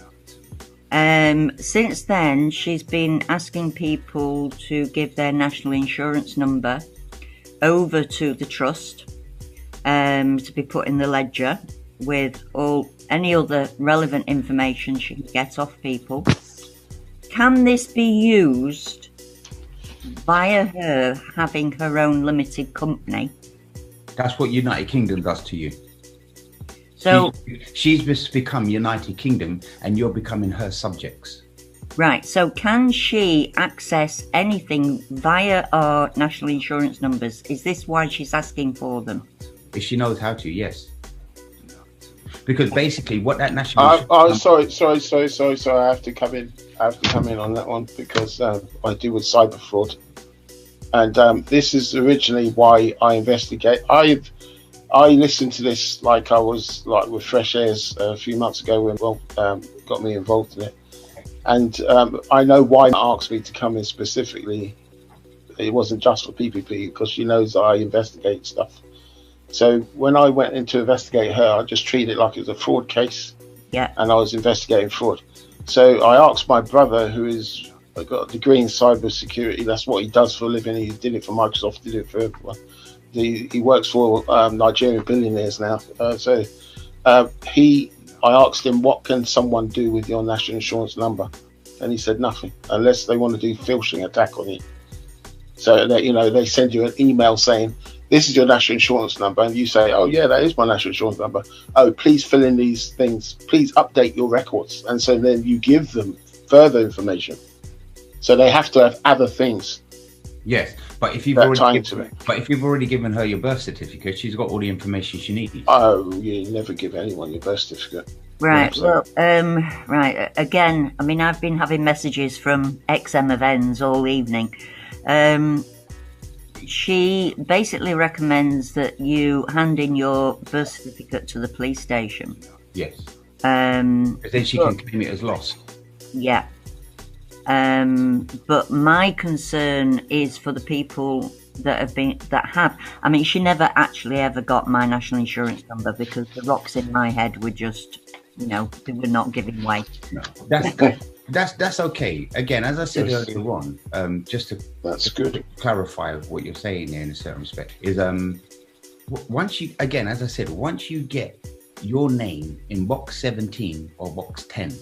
Since then, she's been asking people to give their national insurance number over to the trust to be put in the ledger with any other relevant information she can get off people. Can this be used via her having her own limited company? That's what United Kingdom does to you. So she's just become United Kingdom and you're becoming her subjects. Right, so can she access anything via our national insurance numbers? Is this why she's asking for them? If she knows how to, yes. Because basically what that national... sorry. I have to come in. On that one because I deal with cyber fraud. And this is originally why I investigate. I listened to this like I was like with Fresh Airs a few months ago when got me involved in it. And I know why she asked me to come in specifically. It wasn't just for PPP because she knows I investigate stuff. So when I went in to investigate her, I just treated it like it was a fraud case. Yeah. And I was investigating fraud. So I asked my brother, who is got a degree in cyber security. That's what he does for a living. He did it for Microsoft, did it for everyone. He works for Nigerian billionaires now. I asked him, what can someone do with your national insurance number? And he said nothing, unless they want to do phishing attack on you. So that, they send you an email saying, this is your national insurance number, and you say, oh yeah, that is my national insurance number. Oh, please fill in these things. Please update your records. And so then you give them further information. So they have to have other things. Yes, but if you've already given her your birth certificate, she's got all the information she needs. Oh, you never give anyone your birth certificate. Right. Well, right. Again, I mean, I've been having messages from ex-MFNs all evening. She basically recommends that you hand in your birth certificate to the police station. Yes. Because then she can claim it as lost. Yeah. But my concern is for the people that have. I mean, she never actually ever got my national insurance number because the rocks in my head were just, they were not giving way. No, that's okay. Again, as I said earlier on, just to clarify what you're saying there in a certain respect is once you get your name in box 17 or box 10,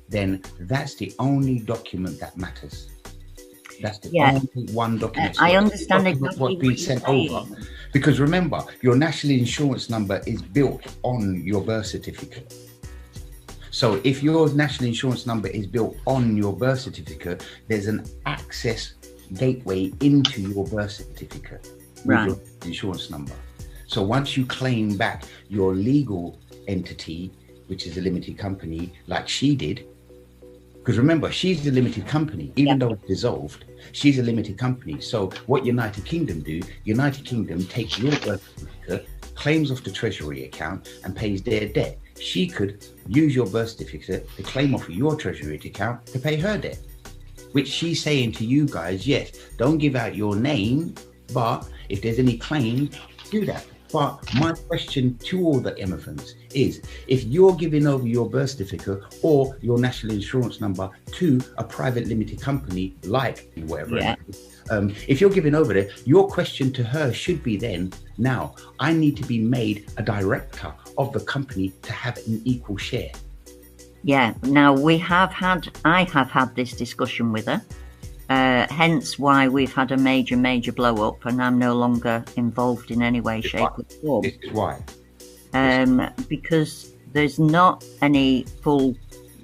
then that's the only document that matters. That's the only one document. I understand exactly what's being sent over. Because remember, your national insurance number is built on your birth certificate. So if your national insurance number is built on your birth certificate, there's an access gateway into your birth certificate with your insurance number. So once you claim back your legal entity, which is a limited company, like she did, because remember, she's a limited company, even though it's dissolved, she's a limited company. So what United Kingdom do, United Kingdom takes your birth certificate, claims off the Treasury account and pays their debt. She could use your birth certificate to claim off of your Treasury account to pay her debt. which she's saying to you guys, yes, don't give out your name, but if there's any claim, do that. But my question to all the immigrants is, if you're giving over your birth certificate or your national insurance number to a private limited company like whatever, if you're giving over it, your question to her should be then, now, I need to be made a director of the company to have an equal share. Yeah, now I have had this discussion with her, hence why we've had a major blow up, and I'm no longer involved in any way, shape or form. This is why. Because there's not any full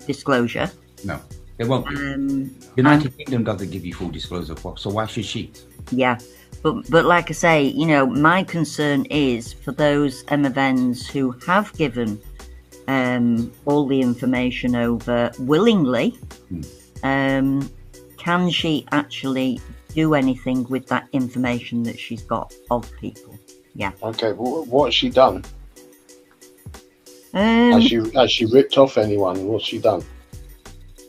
disclosure. No, there won't be. United Kingdom doesn't give you full disclosure, so why should she? Yeah, but like I say, you know, my concern is for those MFNs who have given all the information over willingly. Can she actually do anything with that information that she's got of people? Yeah. Okay, well, what has she done? Has she ripped off anyone? What's she done?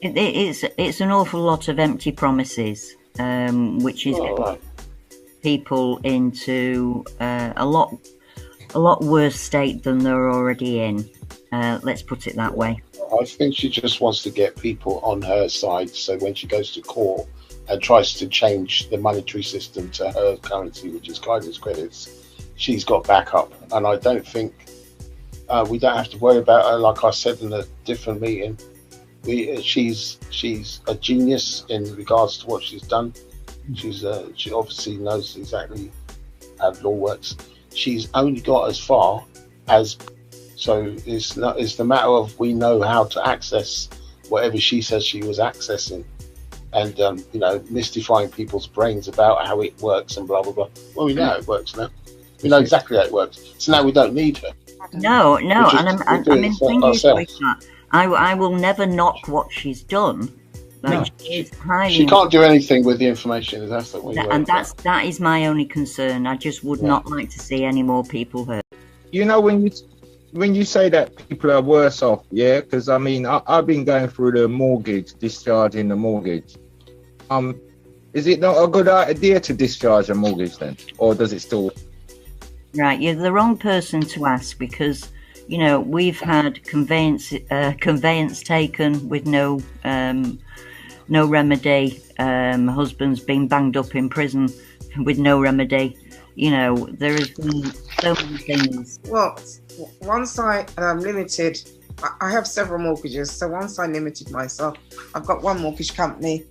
It's an awful lot of empty promises, which is getting people into a lot worse state than they're already in. Let's put it that way. I think she just wants to get people on her side, so when she goes to court and tries to change the monetary system to her currency, which is Kaiser's credits, she's got backup. And I don't think we don't have to worry about her. Like I said in a different meeting, she's a genius in regards to what she's done. She obviously knows exactly how law works. She's only got as far as. So it's the matter of we know how to access whatever she says she was accessing, and you know, mystifying people's brains about how it works and blah blah blah. Well, we know how it works now. We know exactly how it works. So now we don't need her. No, and I will never knock what she's done. Like, no, she can't do anything with the information. That's what we. And that is my only concern. I just would not like to see any more people hurt. You know, when you say that people are worse off, yeah, because I mean, I've been going through the mortgage, discharging the mortgage. Is it not a good idea to discharge a mortgage then, or does it still? Right, you're the wrong person to ask, because you know we've had conveyance taken with no remedy. Husbands being banged up in prison with no remedy. You know, there has been so many things. Well, once I limited, I have several mortgages. So once I limited myself, I've got one mortgage company.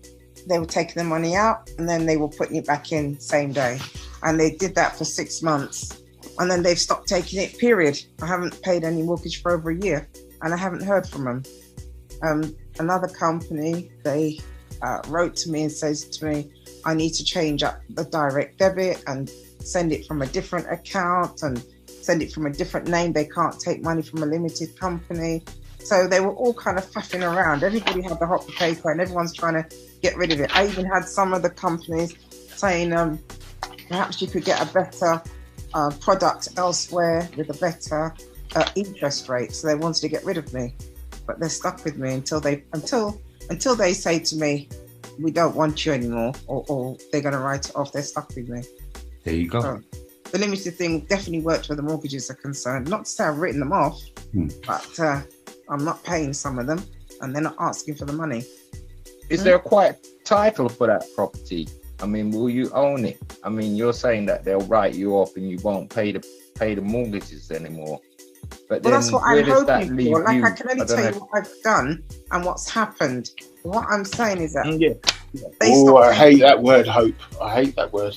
They were taking the money out and then they were putting it back in same day. And they did that for 6 months. And then they've stopped taking it, period. I haven't paid any mortgage for over a year and I haven't heard from them. Another company, they wrote to me and says to me, I need to change up the direct debit and send it from a different account and send it from a different name. They can't take money from a limited company. So they were all kind of faffing around. Everybody had the hot potato and everyone's trying to get rid of it. I even had some of the companies saying perhaps you could get a better product elsewhere with a better interest rate. So they wanted to get rid of me, but they're stuck with me until they say to me, we don't want you anymore, or they're going to write it off. They're stuck with me. There you go. So the limited thing definitely worked where the mortgages are concerned. Not to say I've written them off, but I'm not paying some of them and they're not asking for the money. Is there a quiet title for that property? I mean, will you own it? I mean, you're saying that they'll write you off and you won't pay the mortgages anymore. But well, that's what I'm hoping for. Like, you? I can only tell you what I've done and what's happened. What I'm saying is that I hate that word, hope. I hate that word.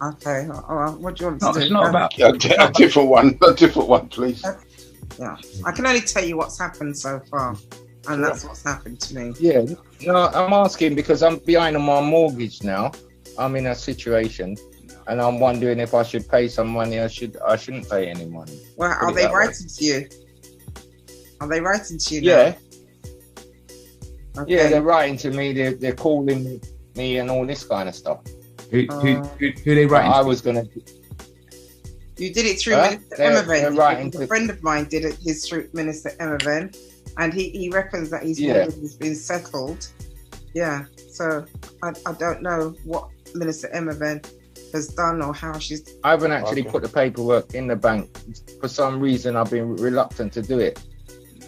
Okay, what do you want to do? It's not about a different one, please. Yeah, I can only tell you what's happened so far, and that's what's happened to me. Yeah, no, I'm asking because I'm behind on my mortgage now. I'm in a situation, and I'm wondering if I should pay some money. I shouldn't pay any money. Well, are they writing to you? Are they writing to you? Yeah. Now? Okay. Yeah, they're writing to me. They're calling me and all this kind of stuff. Who they writing? I was gonna. You did it through Minister Emerven. A friend of mine did it. His through Minister Emerven, and he reckons that his mortgage has been settled, Yeah. So I don't know what Minister Emma then has done or how she's. I haven't actually put the paperwork in the bank. For some reason, I've been reluctant to do it.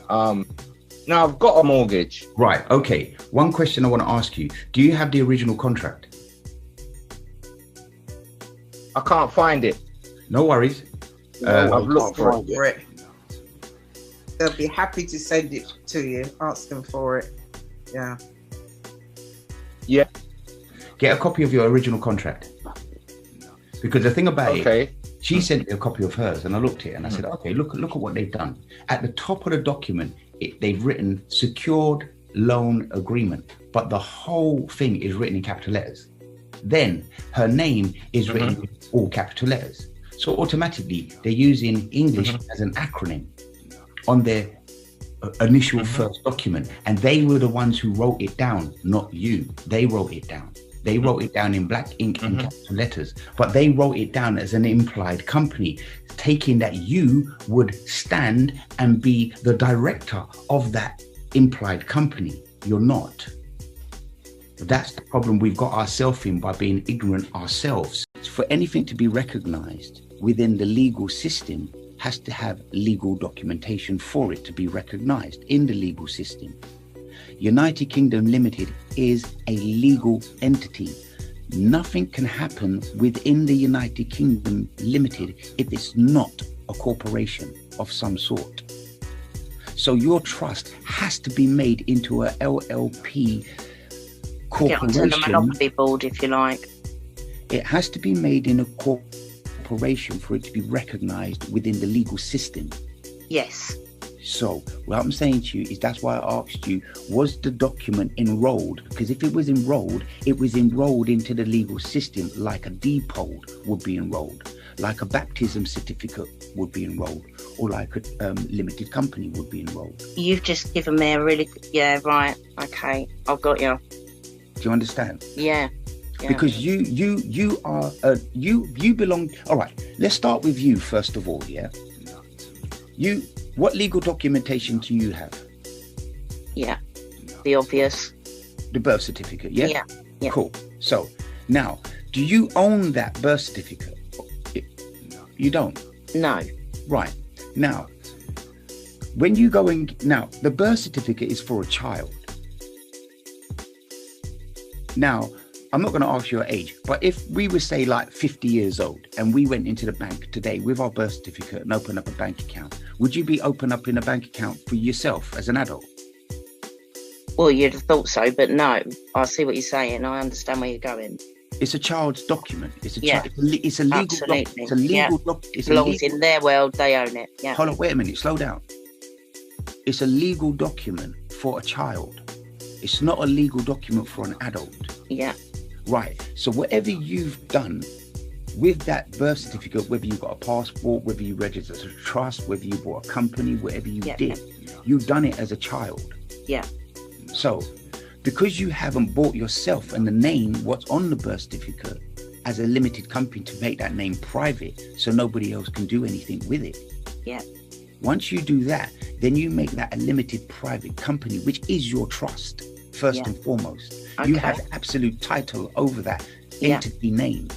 Now I've got a mortgage. Right. Okay. One question I want to ask you: do you have the original contract? I can't find it. No worries. I've looked for it. They'll be happy to send it to you. Ask them for it. Yeah. Yeah. Get a copy of your original contract. Because the thing about it, she sent me a copy of hers, and I looked at it and I said, okay, look at what they've done. At the top of the document, they've written secured loan agreement, but the whole thing is written in capital letters. Then her name is written in all capital letters. So automatically they're using English as an acronym on their initial first document. And they were the ones who wrote it down, not you. They wrote it down. They wrote it down in black ink and capital letters, but they wrote it down as an implied company, taking that you would stand and be the director of that implied company. You're not. That's the problem we've got ourselves in by being ignorant ourselves. For anything to be recognized within the legal system has to have legal documentation for it to be recognized in the legal system. United Kingdom Limited is a legal entity. Nothing can happen within the United Kingdom Limited if it's not a corporation of some sort. So your trust has to be made into a LLP corporation. Get onto the monopoly board, if you like. It has to be made in a corporation for it to be recognized within the legal system. Yes. So what I'm saying to you is that's why I asked you, was the document enrolled? Because if it was enrolled into the legal system like a depot would be enrolled, like a baptism certificate would be enrolled, or like a limited company would be enrolled. You've just given me a really, yeah, right, okay, I've got you. Do you understand? Yeah. Because you are you belong. All right, let's start with you first of all. Yeah. What legal documentation do you have? Yeah, the obvious. The birth certificate, yeah? Yeah. Cool. So, now, do you own that birth certificate? You don't? No. Right. Now, when you go in... Now, the birth certificate is for a child. Now, I'm not going to ask your age, but if we were, say, like 50 years old and we went into the bank today with our birth certificate and opened up a bank account, would you be open up in a bank account for yourself as an adult? Well, you'd have thought so, but no. I see what you're saying. I understand where you're going. It's a child's document. It's a it's a legal absolutely. It's a legal document. It belongs in their world. They own it. Yeah. Hold on, wait a minute. Slow down. It's a legal document for a child. It's not a legal document for an adult. Yeah. Right. So whatever you've done with that birth certificate, whether you got a passport, whether you registered as a trust, whether you bought a company, whatever you did, you've done it as a child. Yeah. So because you haven't bought yourself and the name, what's on the birth certificate, as a limited company to make that name private so nobody else can do anything with it. Yeah. Once you do that, then you make that a limited private company, which is your trust, first and foremost. Okay. You have absolute title over that entity name.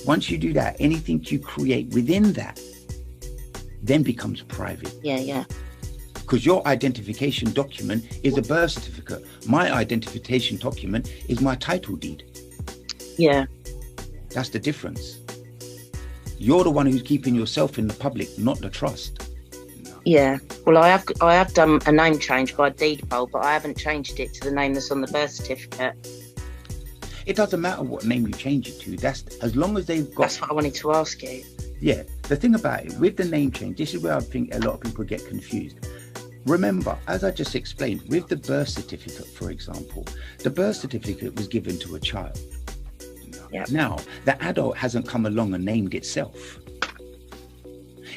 Once you do that, anything you create within that then becomes private. Yeah. Because your identification document is a birth certificate. My identification document is my title deed. Yeah. That's the difference. You're the one who's keeping yourself in the public, not the trust. Yeah. Well, I have done a name change by deed poll, but I haven't changed it to the name that's on the birth certificate. It doesn't matter what name you change it to. That's as long as they've got. That's what I wanted to ask you. Yeah. The thing about it with the name change, this is where I think a lot of people get confused. Remember, as I just explained, with the birth certificate, for example, the birth certificate was given to a child. Yep. Now, the adult hasn't come along and named itself.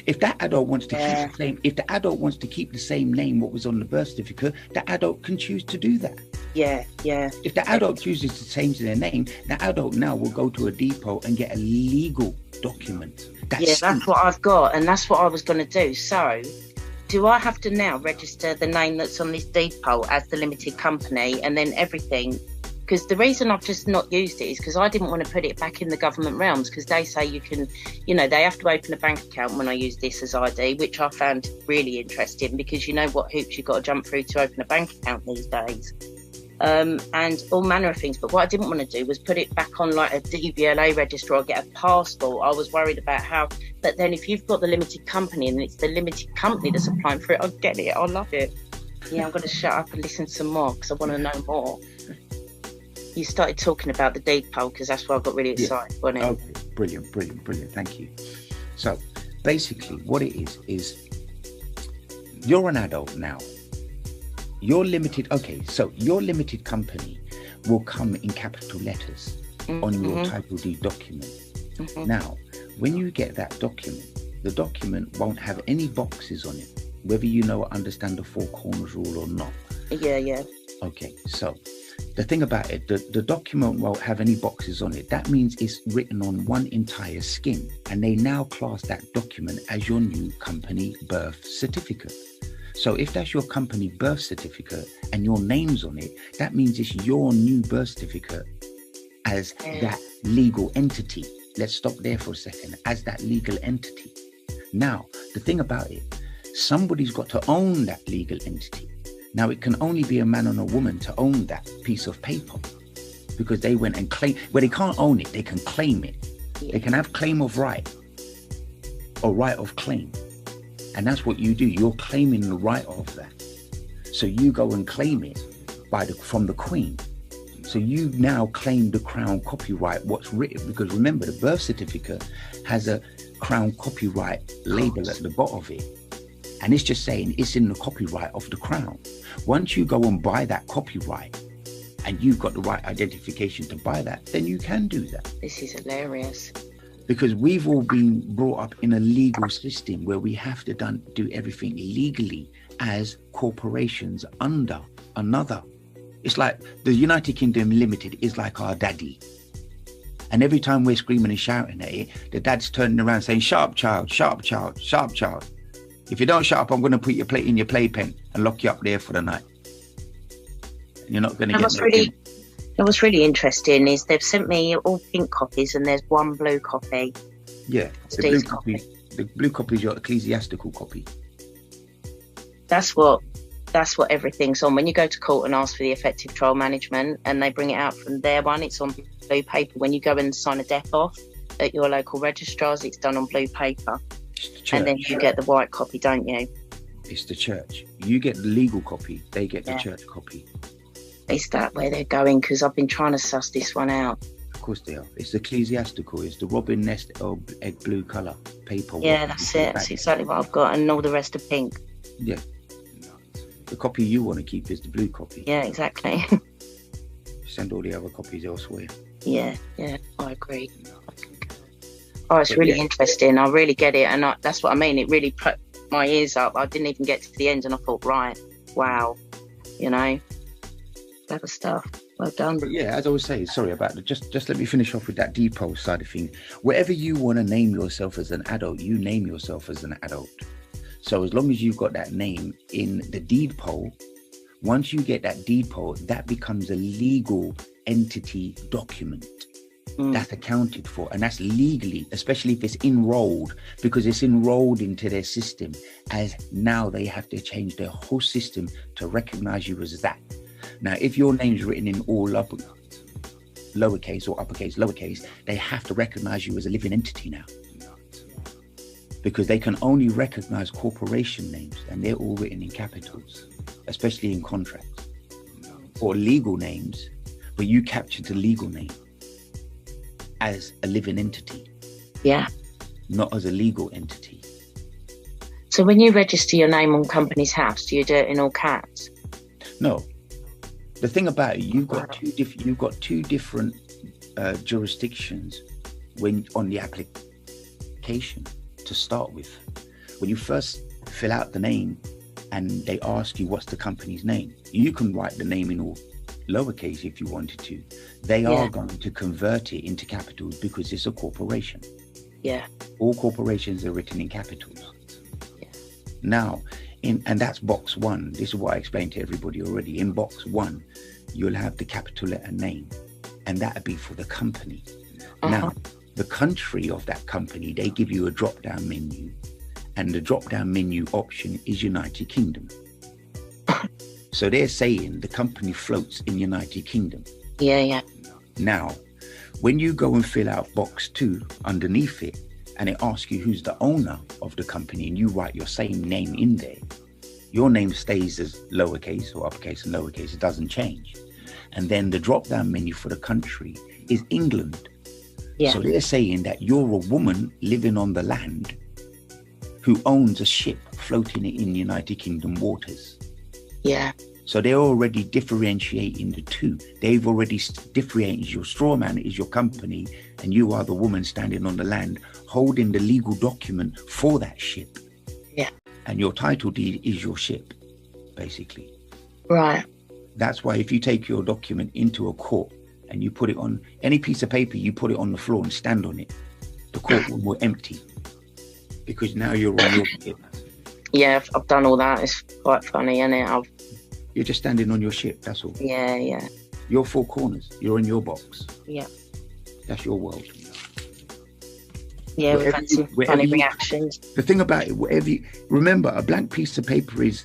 If that adult wants to keep the same, if the adult wants to keep the same name what was on the birth certificate, the adult can choose to do that. Yeah. If the adult chooses to change their name, the adult now will go to a depot and get a legal document. That's what I've got, and that's what I was going to do. So, do I have to now register the name that's on this deed poll as the limited company and then everything? Because the reason I've just not used it is because I didn't want to put it back in the government realms, because they say you can, you know, they have to open a bank account when I use this as ID, which I found really interesting, because you know what hoops you've got to jump through to open a bank account these days. And all manner of things. But what I didn't want to do was put it back on like a DVLA register or get a passport. I was worried about how, but then if you've got the limited company and it's the limited company that's applying for it, I'll get it. I'll love it. Yeah, I'm going to shut up and listen some more because I want to know more. You started talking about the deed poll because that's why I got really excited, wasn't it? Okay, brilliant. Thank you. So basically what it is you're an adult now. Your limited company will come in capital letters on your title deed document. Now, when you get that document, the document won't have any boxes on it, whether you know or understand the four corners rule or not. Yeah. Okay, so the thing about it, the document won't have any boxes on it. That means it's written on one entire skin, and they now class that document as your new company birth certificate. So if that's your company birth certificate and your name's on it, that means it's your new birth certificate as that legal entity. Let's stop there for a second, as that legal entity. Now, the thing about it, somebody's got to own that legal entity. Now, it can only be a man and a woman to own that piece of paper, because they went and claim, well, they can't own it, they can claim it. They can have claim of right or right of claim. And that's what you do. You're claiming the right of that. So you go and claim it from the Queen. So you now claim the Crown copyright, what's written, because remember, the birth certificate has a Crown copyright label at the bottom of it. And it's just saying it's in the copyright of the Crown. Once you go and buy that copyright and you've got the right identification to buy that, then you can do that. This is hilarious. Because we've all been brought up in a legal system where we have to do everything legally as corporations under another. It's like the United Kingdom Limited is like our daddy. And every time we're screaming and shouting at it, the dad's turning around saying, "Sharp child, sharp child, sharp child. If you don't shut up, I'm going to put your plate in your playpen and lock you up there for the night. And you're not going to get What's really interesting is they've sent me all pink copies and there's one blue copy. Yeah, the blue copy is your ecclesiastical copy. That's what everything's on. When you go to court and ask for the effective trial management and they bring it out from their one, it's on blue paper. When you go and sign a death off at your local registrars, it's done on blue paper. And then you get the white copy, don't you? It's the church. You get the legal copy, they get the church copy. Is that where they're going? Because I've been trying to suss this one out. Of course they are. It's ecclesiastical. It's the robin nest or egg blue colour paper. Yeah, that's it. That's exactly what I've got. And all the rest are pink. Yeah. The copy you want to keep is the blue copy. Yeah, exactly. Send all the other copies elsewhere. Yeah, I agree. Oh, it's really interesting. I really get it. And that's what I mean. It really put my ears up. I didn't even get to the end and I thought, right, wow, you know. Clever stuff. Well done. But yeah, as I was saying, sorry about that. Just let me finish off with that deed poll side of things. Wherever you want to name yourself as an adult, you name yourself as an adult. So as long as you've got that name in the deed poll, once you get that deed poll, that becomes a legal entity document. That's accounted for, and that's legally, especially if it's enrolled, because it's enrolled into their system, as now they have to change their whole system to recognize you as that. Now, if your name's written in all lowercase or uppercase, lowercase, they have to recognize you as a living entity now, because they can only recognize corporation names, and they're all written in capitals, especially in contracts, or legal names, but you captured the legal name as a living entity. Yeah. Not as a legal entity. So when you register your name on Companies House, do you do it in all caps? No. The thing about it, you've got two different jurisdictions when on the application to start with. When you first fill out the name and they ask you what's the company's name, you can write the name in all lowercase if you wanted to. They are going to convert it into capitals because it's a corporation. Yeah. All corporations are written in capitals. Yeah. Now, And that's box 1. This is what I explained to everybody already. In box 1, you'll have the capital letter name, and that'll be for the company. Now, the country of that company, they give you a drop-down menu, and the drop-down menu option is United Kingdom. So they're saying the company floats in United Kingdom. Yeah. Now, when you go and fill out box 2 underneath it, and it asks you who's the owner of the company, and you write your same name in there, your name stays as lowercase or uppercase and lowercase. It doesn't change. And then the drop-down menu for the country is England. Yeah. So they're saying that you're a woman living on the land who owns a ship floating in United Kingdom waters. Yeah. So they're already differentiating the two. They've already differentiated your straw man is your company, and you are the woman standing on the land holding the legal document for that ship. Yeah. And your title deed is your ship, basically. Right. That's why if you take your document into a court and you put it on any piece of paper, you put it on the floor and stand on it, the courtroom will empty, because now you're on your ship. Yeah, I've done all that. It's quite funny, isn't it? You're just standing on your ship, that's all. Yeah. Your 4 corners, you're in your box. Yeah. That's your world. Yeah, we've had some funny reactions. The thing about it, remember, a blank piece of paper is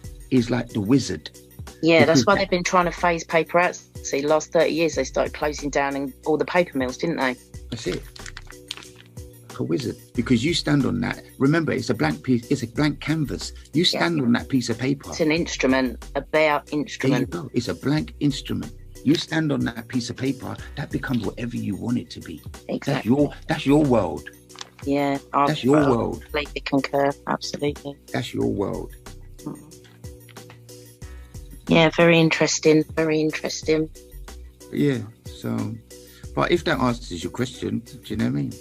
like the wizard. Yeah, that's why they've been trying to phase paper out. See, the last 30 years, they started closing down all the paper mills, didn't they? That's it. A wizard, because you stand on that. Remember, it's a blank piece. It's a blank canvas. You stand on that piece of paper. It's an instrument, a bare instrument. There you go. It's a blank instrument. You stand on that piece of paper. That becomes whatever you want it to be. Exactly. That's your world. Yeah, that's your world. Completely concur. Absolutely. That's your world. Yeah, very interesting. Very interesting. Yeah. So, but if that answers your question, do you know what I mean?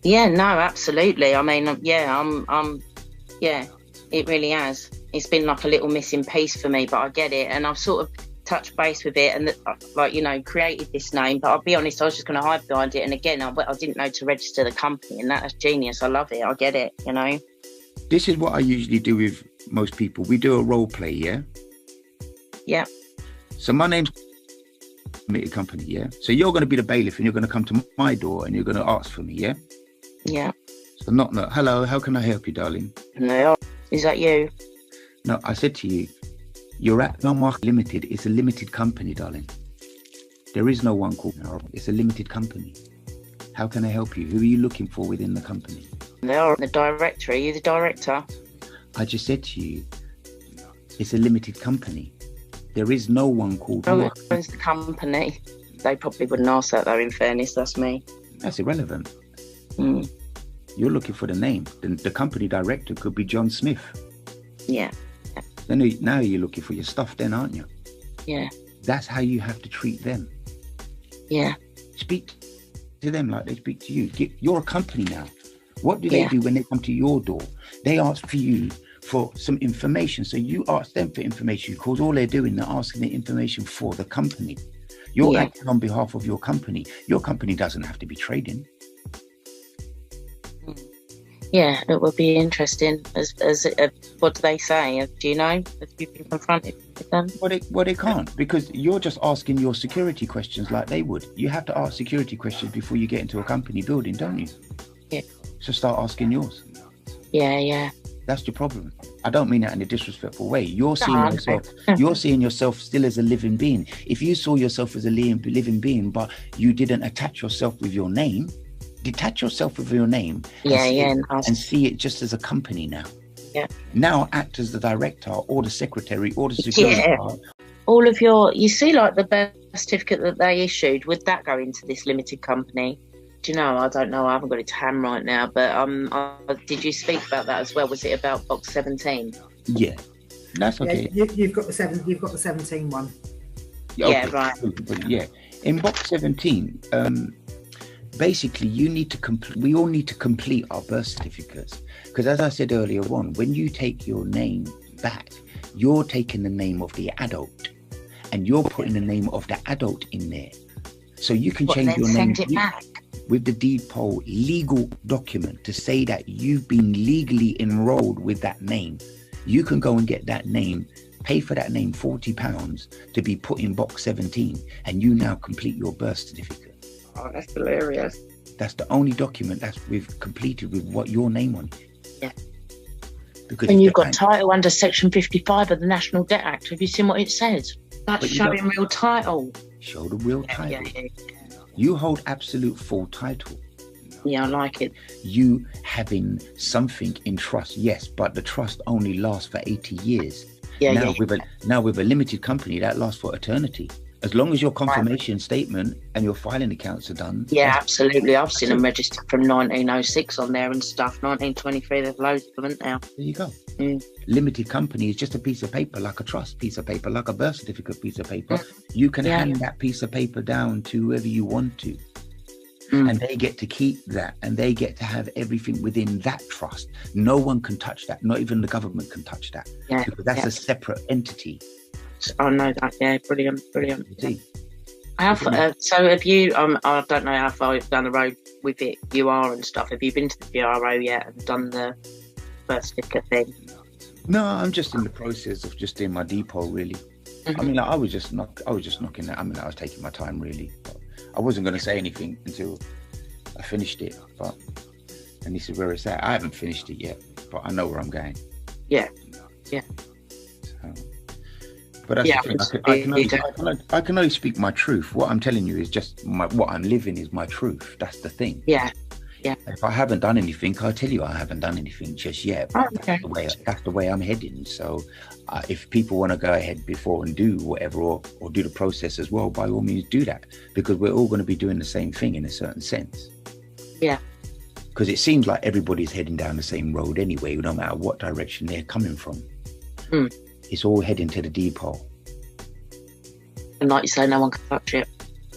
Yeah, no, absolutely. I mean, yeah, it really has. It's been like a little missing piece for me, but I get it. And I've sort of touched base with it and created this name. But I'll be honest, I was just going to hide behind it. And again, I didn't know to register the company, and that's genius. I love it. I get it, This is what I usually do with most people. We do a role play, yeah? Yeah. So my name's limited company, yeah? So you're going to be the bailiff, and you're going to come to my door and you're going to ask for me, yeah? Yeah. So not, hello, how can I help you, darling? No, is that you? No, I said to you, you're at Mark Limited. It's a limited company, darling. There is no one called Harold. It's a limited company. How can I help you? Who are you looking for within the company? They are the director. Are you the director? I just said to you, it's a limited company. There is no one called Who owns the company? They probably wouldn't ask that, though, in fairness. That's me. That's irrelevant. Mm. You're looking for the name. The company director could be John Smith. Yeah. Then now you're looking for your stuff then, aren't you? Yeah. That's how you have to treat them. Yeah. Speak to them like they speak to you. You're a company now. What do they do when they come to your door? They ask for you for some information. So you ask them for information, because all they're doing, they're asking the information for the company. You're acting on behalf of your company. Your company doesn't have to be trading. Yeah, it would be interesting. What do they say? Do you know? Have you been confronted with them? Well, they can't, because you're just asking your security questions like they would. You have to ask security questions before you get into a company building, don't you? Yeah. So start asking yours. Yeah. That's your problem. I don't mean that in a disrespectful way. You're seeing yourself still as a living being. If you saw yourself as a living being, but you didn't attach yourself with your name, detach yourself with your name and see it just as a company now. Yeah. Now act as the director or the secretary or the security guard. All of you see, like the birth certificate that they issued, would that go into this limited company? Do you know? I don't know. I haven't got it to hand right now. But did you speak about that as well? Was it about box 17? Yeah, that's okay. Yeah, you've got the 17 one. Yeah, right. Yeah, in box 17, basically you need to we all need to complete our birth certificates, because as I said earlier on, when you take your name back, you're taking the name of the adult, and you're putting the name of the adult in there. So you can change your name with the deed poll legal document to say that you've been legally enrolled with that name. You can go and get that name, pay for that name £40 to be put in box 17, and you now complete your birth certificate. Oh, that's hilarious. That's the only document that we've completed with what your name on it. Yeah. Because and you've got title under Section 55 of the National Debt Act. Have you seen what it says? That's But you showing don't- real title. Show the real title. You hold absolute full title. Yeah, I like it. You having something in trust, yes, but the trust only lasts for 80 years. Yeah, now yeah. with a limited company, that lasts for eternity. As long as your confirmation statement and your filing accounts are done. Yeah, absolutely. I've seen them registered from 1906 on there and stuff. 1923, there's loads of them now. There you go. Limited company is just a piece of paper, like a trust piece of paper, like a birth certificate piece of paper. You can hand that piece of paper down to whoever you want to. And they get to keep that, and they get to have everything within that trust. No one can touch that. Not even the government can touch that. Yeah, because that's a separate entity. I know that. Yeah, brilliant. See? So have you, I don't know how far down the road with it you are and stuff. Have you been to the bureau yet and done the birth certificate thing? No, I'm just in the process of just doing my depot, really. I mean, like, I was just knocking that. I mean, I was taking my time, really. But I wasn't going to say anything until I finished it. And this is where it's at. I haven't finished it yet, but I know where I'm going. Yeah. But that's the thing. I can only speak my truth. What I'm telling you is just what I'm living is my truth. That's the thing. Yeah. If I haven't done anything, I'll tell you I haven't done anything just yet. But that's the way I'm heading. So if people want to go ahead before and do whatever or do the process as well, by all means do that, because we're all going to be doing the same thing in a certain sense. Yeah. Because it seems like everybody's heading down the same road anyway, no matter what direction they're coming from. It's all heading to the depot. And like you say, no one can touch it.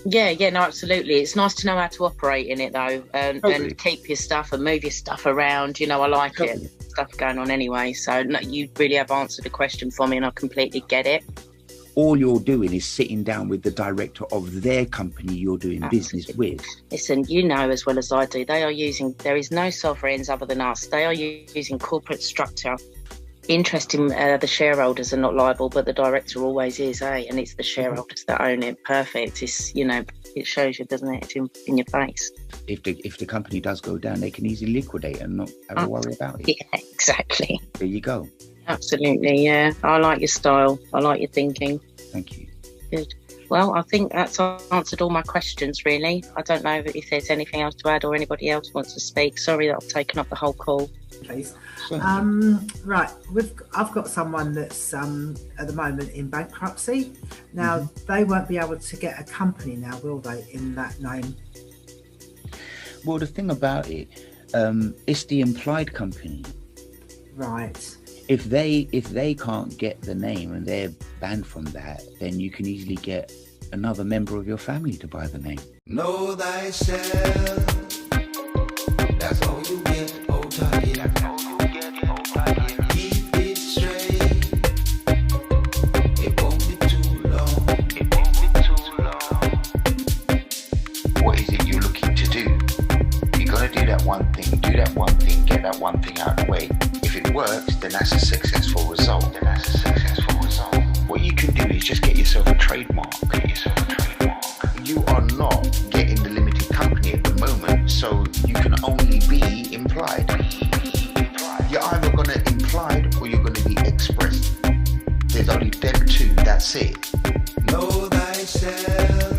Yeah, no, absolutely. It's nice to know how to operate in it, though, and keep your stuff and move your stuff around. You know, I like it. Stuff going on anyway. So no, you really have answered the question for me, and I completely get it. All you're doing is sitting down with the director of their company you're doing business with. Listen, you know as well as I do, there is no sovereigns other than us. They are using corporate structure. Interesting, the shareholders are not liable, but the director always is, and it's the shareholders that own it. Perfect. It's, it shows you, doesn't it? It's in your face. If the company does go down, they can easily liquidate and not have a worry about it. Yeah, exactly. There you go. Absolutely, yeah. I like your style. I like your thinking. Thank you. Good. Well, I think that's answered all my questions, really. I don't know if there's anything else to add or anybody else wants to speak. Sorry that I've taken up the whole call. Please. Right, I've got someone that's at the moment in bankruptcy. Now, they won't be able to get a company now, will they, in that name? Well, the thing about it, it's the implied company. Right. If they can't get the name and they're banned from that, then you can easily get another member of your family to buy the name. Know thyself. That's all you get. Old target. Keep it straight. It won't be too long. What is it you're looking to do? You're gonna do that one thing, get that one thing out of the way. If it works, then that's a successful result. What you can do is just get yourself a trademark. You are not getting the limited company at the moment, so you can only be implied. You're either going to implied or you're going to be expressed. There's only them two, that's it. Know thyself.